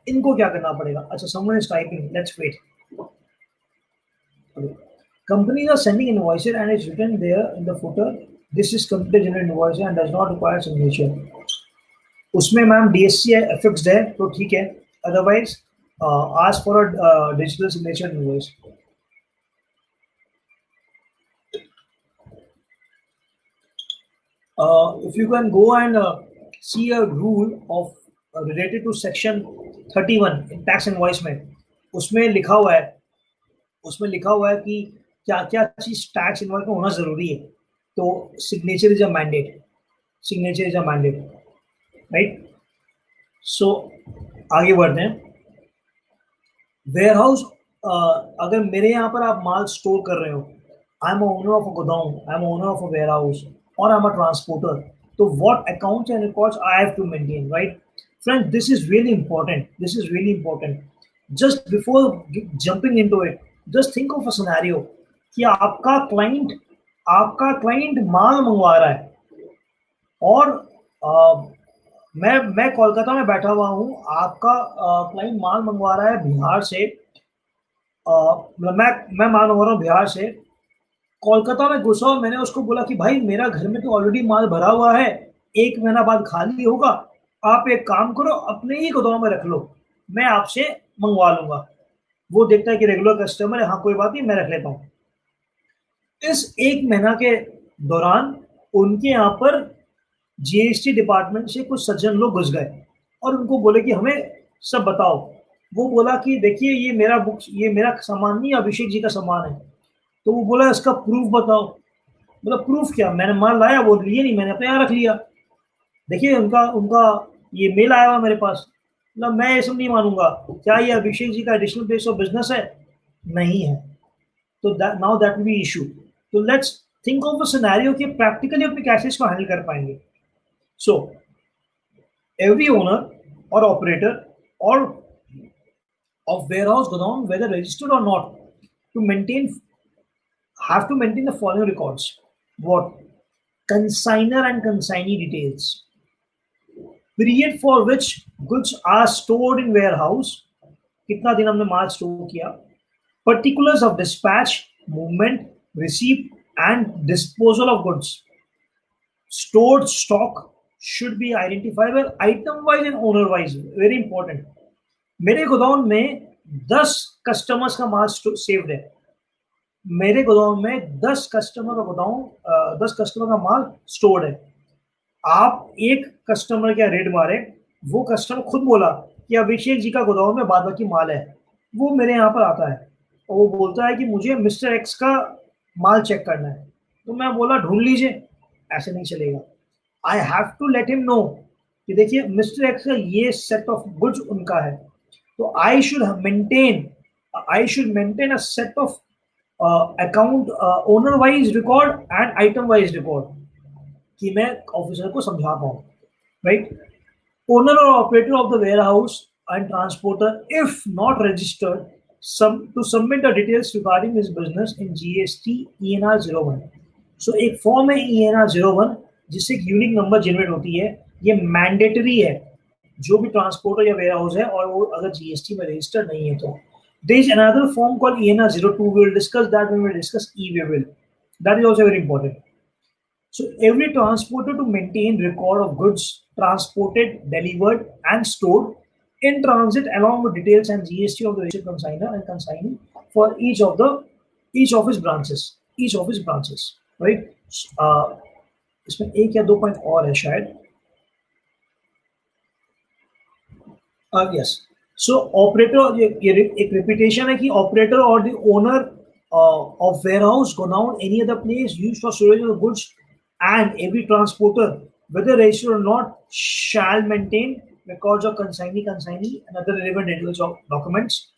इनको क्या करना पड़ेगा? अच्छा, someone is typing, let's wait. Okay. Companies are sending invoices and it's written there in the footer, this is completed general invoice and does not require signature. उसमें मैम DSC affixed है तो ठीक है, otherwise ask for a digital signature invoice. if you can go and see a rule of related to section 31 in tax invoice में, उसमें लिखा हुआ है कि क्या क्या चीज टैक्स इनवॉइस में होना जरूरी है. तो signature is a mandate, right. So आगे बढ़ते हैं. वेयर हाउस, अगर मेरे यहाँ पर आप माल स्टोर कर रहे हो, I am owner of a godown, I am owner of a warehouse, और आई एम अ ट्रांसपोर्टर, तो what accounts and records I have to maintain, right. Friends, this is really important. Just before jumping into it, just think of a scenario कि आपका क्लाइंट माल मंगवा रहा है, और मैं कोलकाता में बैठा हुआ हूँ, आपका क्लाइंट माल मंगवा रहा है बिहार से. मैं माल मंगवा रहा हूँ बिहार से, कोलकाता में घुसा और मैंने उसको बोला कि भाई मेरा घर में तो ऑलरेडी माल भरा हुआ है, 1 महीना बाद खाली होगा, आप एक काम करो, अपने ही गोदाम में रख लो, मैं आपसे मंगवा लूंगा. वो देखता है कि रेगुलर कस्टमर है, हाँ कोई बात नहीं, मैं रख लेता हूँ. इस 1 महीना के दौरान उनके यहाँ पर जीएसटी डिपार्टमेंट से कुछ सज्जन लोग घुस गए और उनको बोले कि हमें सब बताओ. वो बोला कि देखिए ये मेरा सामान नहीं, अभिषेक जी का सामान है. तो वो बोला इसका प्रूफ बताओ. मतलब प्रूफ क्या, मैंने माल लाया, वो लिए नहीं, मैंने अपने यहाँ रख लिया. देखिए उनका ये मेल आया हुआ मेरे पास. मतलब मैं ये सब नहीं मानूंगा. क्या ये अभिषेक जी का एडिशनल प्लेस ऑफ बिजनेस है? नहीं है. तो now that will be issue. तो let's think of a scenario कि प्रैक्टिकली अपने कैसे इसको हैंडल कर पाएंगे. So, every owner or operator or of warehouse godown, whether registered or not, have to maintain the following records. What? Consigner and consignee details. Period for which goods are stored in warehouse. कितना दिन हमने माल स्टोर किया. Particulars of dispatch, movement, receipt and disposal of goods. Stored stock should be identifiable item wise and owner wise. Very important. मेरे गोदाम में 10 कस्टमर्स का माल सेव्ड है. मेरे गोदाम में 10 कस्टमर का माल स्टोर्ड है. आप एक कस्टमर का रेड मारे, वो कस्टमर खुद बोला कि अभिषेक जी का गोदाम में बाद बाकी माल है. वो मेरे यहाँ पर आता है और वो बोलता है कि मुझे मिस्टर एक्स का माल चेक करना है. तो मैं बोला ढूंढ लीजिए. ऐसे नहीं चलेगा. I have to let him know कि देखिए मिस्टर एक्स का ये सेट ऑफ गुड्स उनका है. तो I should maintain a set of account owner wise record and item wise record कि मैं ऑफिसर को समझा पाऊँ, right? Owner or operator of the warehouse and transporter, if not registered, to submit the details regarding his business in GST ENR 01. So एक फॉर्म है ENR 01 जिससे एक यूनिक नंबर जनरेट होती है. ये मैंडेटरी है जो भी ट्रांसपोर्टर या वेयर हाउस है, और वो अगर जीएसटी में रजिस्टर नहीं है तो. There is another form called ENR 02. We will discuss that when we discuss e way bill. That is also very important. So every transporter to maintain record of goods transported, delivered and stored in transit along with details and GST of the registered consignor and consignee for each of his branches, right? इसमें एक या दो पॉइंट और है शायद. यस. सो ऑपरेटर, ये एक रिपीटेशन है कि ऑपरेटर और the owner of warehouse, godown, any other place used for storage of goods, and every transporter, whether registered or not, shall maintain records of consignee and other relevant details of documents.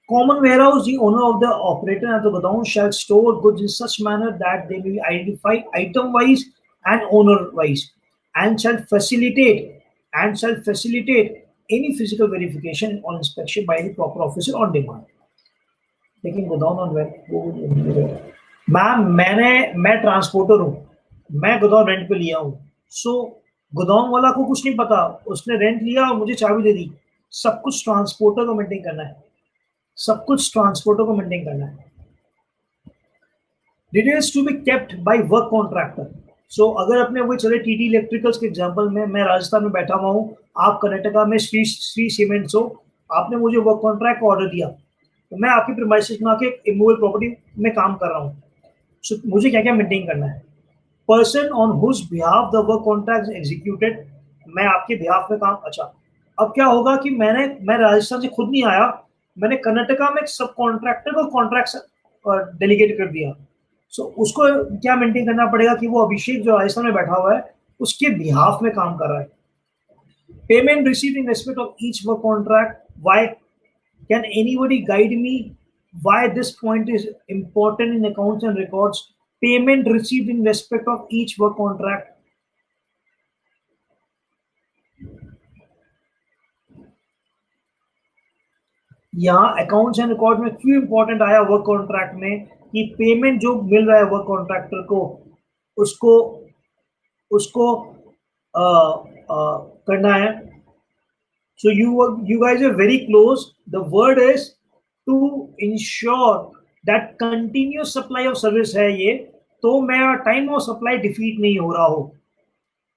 Common warehouse, the owner of the operator at the godown shall store goods in such manner that they may be identified item wise and owner wise, and shall facilitate any physical verification or inspection by the proper officer on demand. लेकिन गोदाम ऑन रेंट, मैं ट्रांसपोर्टर हूँ, मैं गोदाम रेंट पे लिया हूँ. सो गोदाम वाला को कुछ नहीं पता, उसने रेंट लिया और मुझे चाबी दे दी. सब कुछ ट्रांसपोर्टर को मेंटेन करना है. Details to be kept by work contractor. So अगर अपने वो चले टीटी इलेक्ट्रिकल्स के एग्जांपल में, मैं राजस्थान में बैठा हुआ हूँ, आप कर्नाटका में श्री सीमेंट्स हो, आपने मुझे वर्क कॉन्ट्रैक्ट का ऑर्डर दिया, तो मैं आपकी प्रीमाइसेस में आके इमूवेबल प्रॉपर्टी में काम कर रहा हूँ. सो मुझे क्या क्या मेंटेन करना है. person on whose behalf the work contract is executed. मैं आपके behalf में काम, अच्छा अब क्या होगा कि मैं राजस्थान से खुद नहीं आया, मैंने कर्नाटका में एक सब कॉन्ट्रैक्टर को कॉन्ट्रैक्ट डेलीगेट कर दिया. सो उसको क्या मेंटेन करना पड़ेगा कि वो अभिषेक जो राजस्थान में बैठा हुआ है उसके बिहाफ में काम कर रहा है. Payment received in respect of each work contract. Why can anybody guide me why this point is important in accounts and records? Payment received in respect of each work contract. यहाँ अकाउंट्स एंड रिकॉर्ड में क्यों इंपॉर्टेंट आया वर्क कॉन्ट्रैक्ट में कि पेमेंट जो मिल रहा है वर्क कॉन्ट्रैक्टर को उसको उसको करना है. So you guys are very close. The word is to ensure that continuous supply of service है ये, तो मैं टाइम ऑफ सप्लाई डिफीट नहीं हो रहा हो.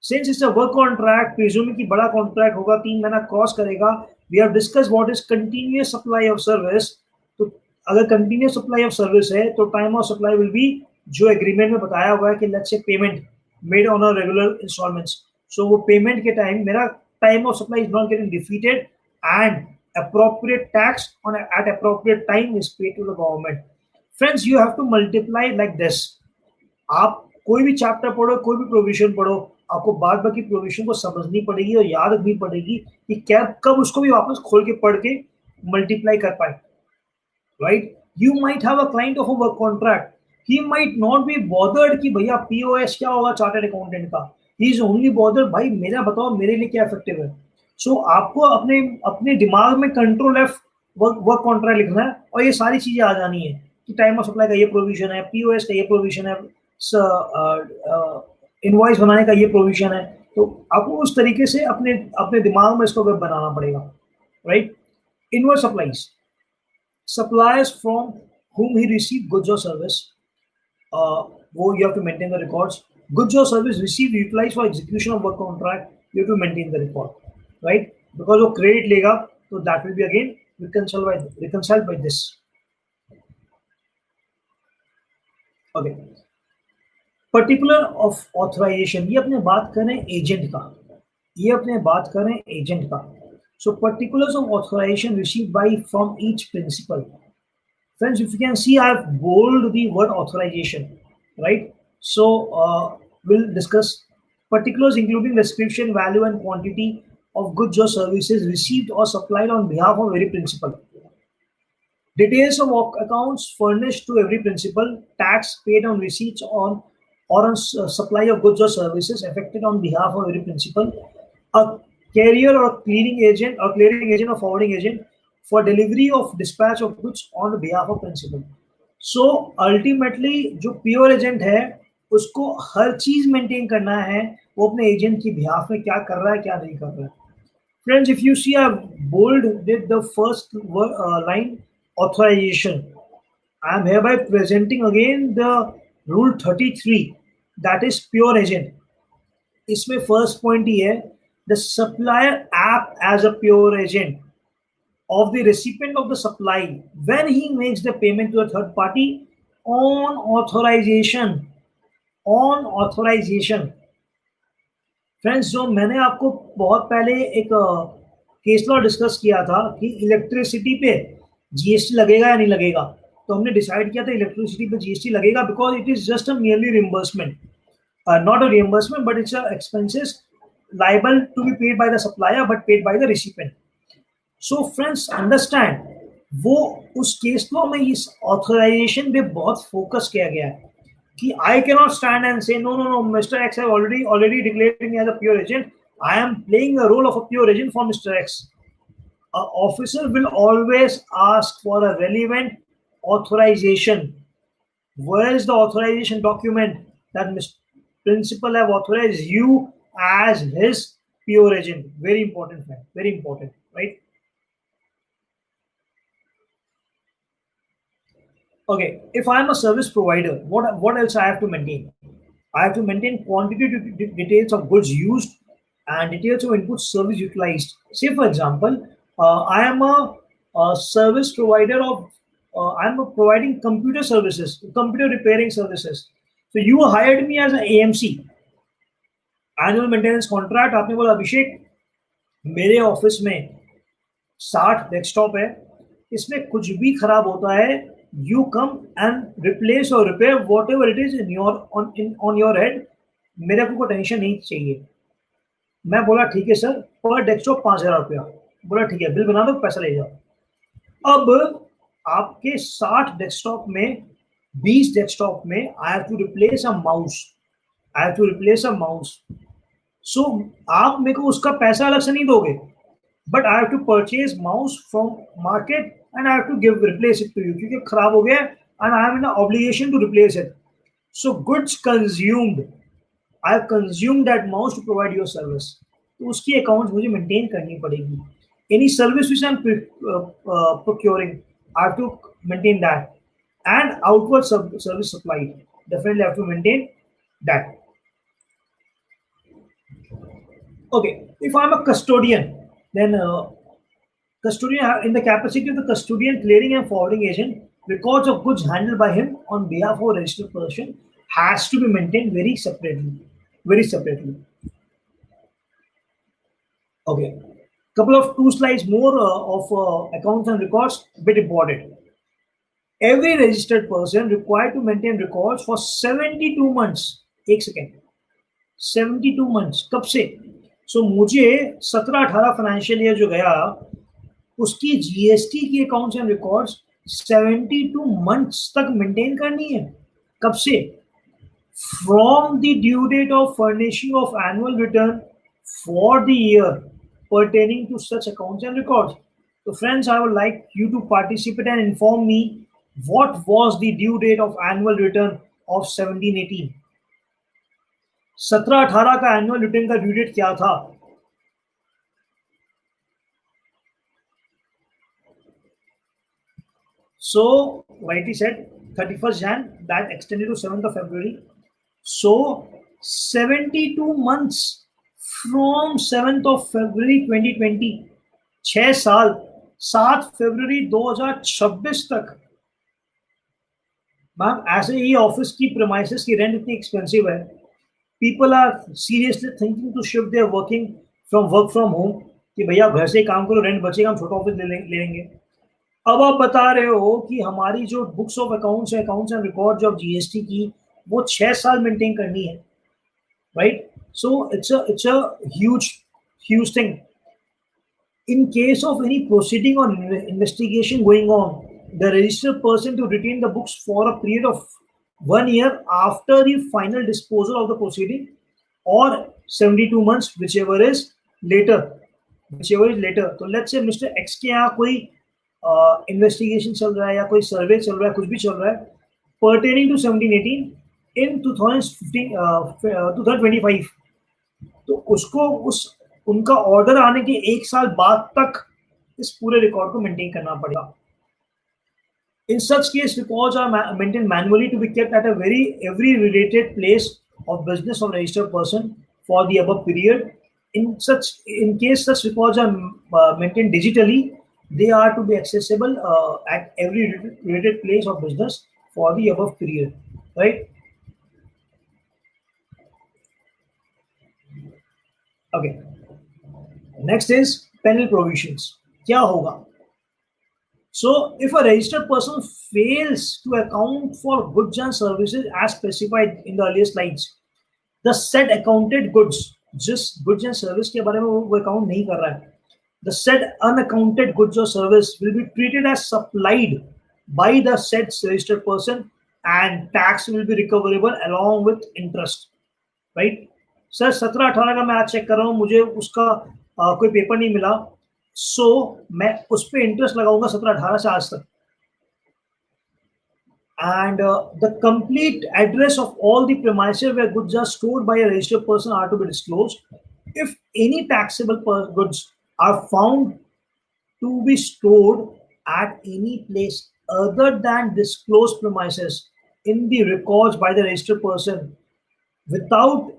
Since it's a work contract, presume कि बड़ा कॉन्ट्रैक्ट होगा, 3 महीना क्रॉस करेगा. We have discussed what is continuous supply of service. तो अगर continuous supply of service है तो time of supply will be जो एग्रीमेंट में बताया हुआ है कि let's say payment made on a regular installments. So वो पेमेंट के टाइम मेरा time of supply is not getting defeated and appropriate tax on at appropriate time is paid to the government. Friends, you have to multiply like this. आप कोई भी चैप्टर पढ़ो, कोई भी प्रोविजन पढ़ो, आपको बाद बाकी प्रोविजन को समझनी पड़ेगी और याद रखनी पड़ेगी कि क्या कब उसको भी वापस खोल के पढ़ के मल्टीप्लाई कर पाए. Right, you might have a client of a work contract, he might not be bothered कि भैया पीओएस क्या होगा चार्टर्ड अकाउंटेंट का. ही इज ओनली बॉदर्ड भाई मेरा बताओ मेरे लिए क्या इफेक्टिव है. सो आपको अपने अपने दिमाग में कंट्रोल एफ वर्क कॉन्ट्रैक्ट लिखना है और ये सारी चीजें आ जानी है कि टाइम ऑफ सप्लाई का ये प्रोविजन है, पीओएस का ये प्रोविजन है, इनवॉइस बनाने का ये प्रोविजन है. तो आपको उस तरीके से अपने अपने दिमाग में इसको बनाना पड़ेगा. Right, invoice supplies, suppliers from whom he received goods or service, वो you have to maintain the records. Goods or service received utilized for execution of work contract, you have to maintain the record. Right, because वो credit लेगा तो that will be again reconciled by this. Okay, particular of authorization, ये अपने बात करें एजेंट का, ये अपने बात करें एजेंट का. So particulars of authorization received by from each principal. Friends, if you can see, I have bold the word authorization, right? So we'll discuss particulars including description, value, and quantity of goods or services received or supplied on behalf of every principal. Details of accounts furnished to every principal, tax paid on receipts on or on supply of goods or services affected on behalf of every principal, a carrier or clearing agent or forwarding agent for delivery of dispatch of goods on behalf of principal. So ultimately जो प्योर एजेंट है उसको हर चीज मेंटेन करना है, वो अपने एजेंट की बिहाफ में क्या कर रहा है क्या नहीं कर रहा है. Friends, if you see, I bolded the first line, authorization. I am hereby presenting again the rule 33, that is pure agent. इसमें first point ही है, the supplier act as a pure agent of the recipient of the supply when he makes the payment to a third party on authorization. On authorization. Friends, जो मैंने आपको बहुत पहले एक केस लॉ डिस्कस किया था कि इलेक्ट्रिसिटी पे जीएसटी लगेगा या नहीं लगेगा, तो हमने डिसाइड किया था इलेक्ट्रिसिटी पे जीएसटी लगेगा because it is just a merely reimbursement, not a reimbursement but it's a expenses liable to be paid by the supplier but paid by the recipient. So friends, understand, वो उस केस लॉ में इस ऑथराइजेशन पे बहुत फोकस किया गया है कि I cannot stand and say no, Mr. X have already declared me as a pure agent. I am playing the role of a pure agent for Mr. X. An officer will always ask for a relevant authorization. Where is the authorization document that principal have authorized you as his pure agent? Very important, man. Very important, right? Okay, if I am a service provider, what else I have to maintain? I have to maintain quantity details of goods used and details of input service utilized. Say for example, I am a service provider of I am providing computer services, computer repairing services. So you hired me as an AMC, annual maintenance contract. आपने बोला अभिषेक मेरे ऑफिस में 60 डेस्कटॉप है, इसमें कुछ भी खराब होता है, यू कम एंड रिप्लेस और repair what ever it is in your on your head, मेरे को टेंशन नहीं चाहिए. मैं बोला ठीक है सर, पर डेस्कटॉप 5,000 रुपया. बोला ठीक है, बिल बना दो, पैसा ले जाओ. अब आपके 60 डेस्कटॉप में 20 डेस्कटॉप में I have to replace a mouse. So आप मेरे को उसका पैसा अलग से नहीं दोगे, but I have to purchase mouse from market and I have to give replace it to you, क्योंकि खराब हो गया and I am in obligation to replace it. So goods consumed, I have consumed that mouse to provide your service. तो उसकी अकाउंट मुझे मेंटेन करनी पड़ेगी. Any service which I'm procuring, I have to maintain that. And outward service supplied, definitely have to maintain that. Okay, if I'm a custodian, then custodian, in the capacity of the custodian, clearing and forwarding agent, records of goods handled by him on behalf of a registered person has to be maintained very separately. Okay. Couple of 2 slides more of accounts and records, bit important. Every registered person required to maintain records for 72 months. एक सेकेंड, 72 months कब से? सो मुझे 17-18 फाइनेंशियल ईयर जो गया उसकी जीएसटी की अकाउंट्स एंड रिकॉर्ड्स 72 months तक मेंटेन करनी है. कब से? From the due date of furnishing of annual return for the year pertaining to such accounts and records. So friends, I would like you to participate and inform me what was the due date of annual return of 17-18. 17-18 का annual return का due date क्या था? So rightly said 31st Jan, that extended to 7th of February. So 72 months from 7th of February 2020, 6 साल, 7 फरवरी 2026 तक. मैम ऐसे ही ऑफिस की प्रीमाइसेस की रेंट इतनी एक्सपेंसिव है, people are seriously thinking to shift there working from work from home, कि भैया घर से काम करो, रेंट बचेगा, हम छोटा ऑफिस ले लेंगे. अब आप बता रहे हो कि हमारी जो बुक्स ऑफ अकाउंट्स है, अकाउंट्स एंड रिकॉर्ड जो जीएसटी की, वो 6 साल मेंटेन करनी है, right? So it's a huge thing. In case of any proceeding or investigation going on, the registered person to retain the books for a period of 1 year after the final disposal of the proceeding, or 72 months, whichever is later. So let's say Mr. X के यहाँ कोई इन्वेस्टिगेशन चल रहा है या कोई सर्वे चल रहा है, कुछ भी चल रहा है pertaining to 17-18 in 2025, तो उसको उनका ऑर्डर आने के 1 साल बाद तक इस पूरे रिकॉर्ड को मेंटेन करना पड़ेगा. In such case, records are maintained manually to be kept at every related place of business of registered person for the above period. In case such records are maintained digitally, they are to be accessible at every related place of business for the above period, right? Okay. Next is penal provisions. क्या होगा? So, if a registered person fails to account for goods and services as specified in the earlier slides, the said accounted goods, जिस goods and service के बारे में वो account नहीं कर रहा है, the said unaccounted goods or service will be treated as supplied by the said registered person and tax will be recoverable along with interest, right? Sir 17-18 का मैं आज चेक कर रहा हूँ, मुझे उसका कोई पेपर नहीं मिला, सो मैं उस पर इंटरेस्ट लगाऊंगा 17-18 से आज तक. And the complete address of all the premises where goods are stored by a registered person are to be disclosed. If any taxable goods are found to be stored at any place other than disclosed premises in the records by the registered person without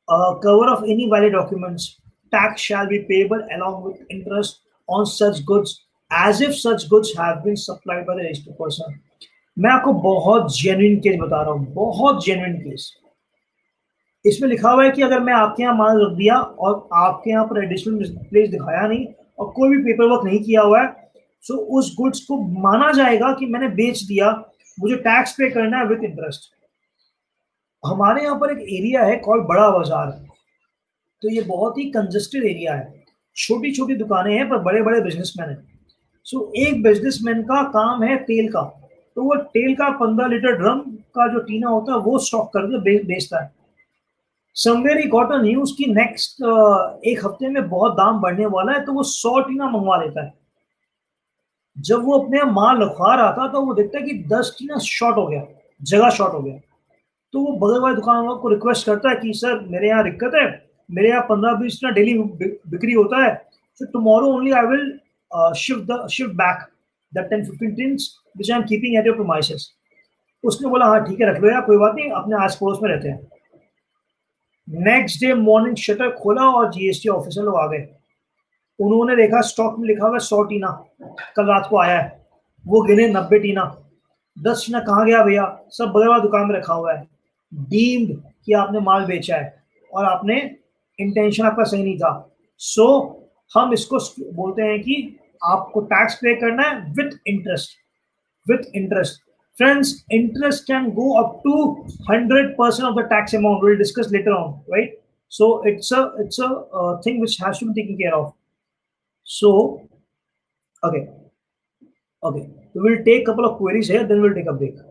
cover of any valid documents, tax shall be payable along with interest on such goods as if such goods have been supplied by the registered person. मैं आपको बहुत जेन्युइन केस बता रहा हूँ, बहुत जेन्युइन केस। इसमें लिखा हुआ है कि अगर मैं आपके यहाँ माल रख दिया और आपके यहाँ पर एडिशनल प्लेस दिखाया नहीं और कोई भी पेपर वर्क नहीं किया हुआ है, तो उस गुड्स को माना जाएगा कि मैंने बेच दिया, मुझे टैक्स पे करना है विद इंटरेस्ट। हमारे यहाँ पर एक एरिया है कॉल्ड बड़ा बाजार, तो ये बहुत ही कंजेस्टेड एरिया है, छोटी छोटी दुकानें हैं पर बड़े बड़े बिजनेसमैन हैं। सो एक बिजनेसमैन का काम है तेल का, तो वो तेल का 15 लीटर ड्रम का जो टीना होता है वो स्टॉक करके बेचता है। Somewhere he got a news कि नेक्स्ट एक हफ्ते में बहुत दाम बढ़ने वाला है, तो वो 100 टीना मंगवा लेता है। जब वो अपने यहाँ माल रखवा रहा था तो वो देखता है कि 10 टीना शॉर्ट हो गया, जगह शॉर्ट हो गया। तो वो बगल वाले दुकान वालों को रिक्वेस्ट करता है कि सर मेरे यहाँ दिक्कत है, मेरे यहाँ 15-20 टीना डेली बिक्री होता है, so tomorrow only I will shift back the 10-15 tins which I am keeping at your premises। उसने बोला हाँ ठीक है रख लो यार, कोई बात नहीं, अपने आस पड़ोस में रहते हैं। नेक्स्ट डे मॉर्निंग शटर खोला और जीएसटी ऑफिसर लोग आ गए। उन्होंने देखा स्टॉक में लिखा हुआ है 100 टीना कल रात को आया है, वो गिने 90 टीना। 10 टीना कहाँ गया भैया, सब बगल वाला दुकान में रखा हुआ है। डीम्ड कि आपने माल बेचा है और आपने इंटेंशन आपका सही नहीं था। सो हम इसको बोलते हैं कि आपको टैक्स पे करना है with interest, with interest. Friends, interest can go up to 100% of the tax amount. We'll discuss later on, right? So it's a thing which has to be taken care of. So okay, okay. We will take a couple of queries here, then we'll take a break.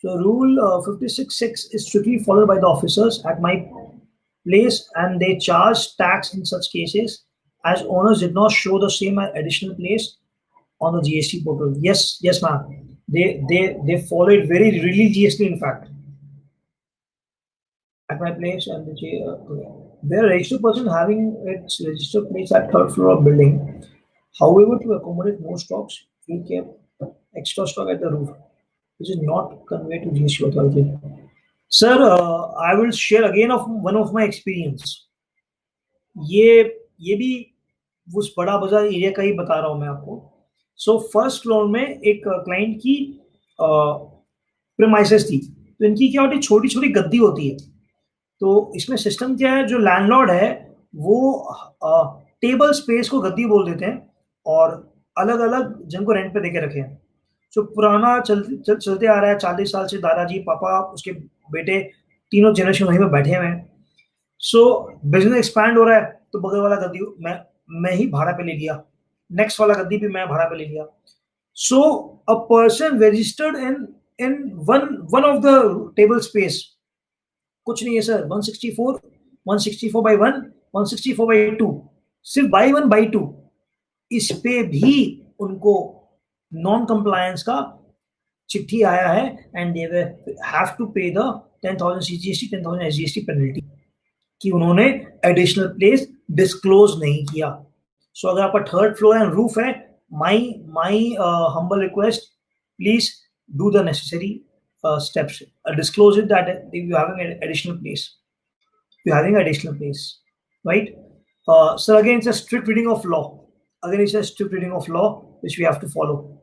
So rule 56(6) is strictly followed by the officers at my place, and they charge tax in such cases as owners did not show the same additional place on the GST portal. Yes, yes, ma'am. They follow it very religiously. In fact, at my place, and there a registered person having its registered place at third floor of building. However, to accommodate more stocks, he kept extra stock at the roof, which is not conveyed to GST authority. Sir, I will share again of one of my experience. ये भी उस बड़ा बाजार एरिया का ही बता रहा हूँ मैं आपको। सो फर्स्ट फ्लोर में एक क्लाइंट की प्रीमाइसेस थी, तो इनकी क्या होती है, छोटी छोटी गद्दी होती है। तो इसमें सिस्टम क्या है, जो लैंडलॉर्ड है वो टेबल स्पेस को गद्दी बोल देते हैं और अलग अलग जन को रेंट पे देके रखे हैं। जो पुराना चलते आ रहा है 40 साल से, दादाजी पापा उसके बेटे तीनों जनरेशन वहीं पे बैठे हुए हैं। सो बिजनेस एक्सपैंड हो रहा है, तो बगल वाला गद्दी मैं ही भाड़ा पे ले लिया, नेक्स्ट वाला गद्दी भी मैं भाड़ा पे ले लिया। So a person registered in one of the table space, कुछ नहीं है सर, 164 164 by 1 164 by 2, सिर्फ बाई 1 बाई 2। इस पे भी उनको नॉन कंप्लायंस का चिट्ठी आया है, एंड दे हैव टू पे द 10,000 सीजीएसटी 10,000 एसजीएसटी पेनल्टी, कि उन्होंने एडिशनल प्लेस डिस्क्लोज नहीं किया। सो अगर आपका थर्ड फ्लोर एंड रूफ है, my humble request, please do the necessary steps. Disclose it that you're having an additional place. You're having additional place, right? So again, it's a strict reading of law. Again, it's a strict reading of law which we have to follow.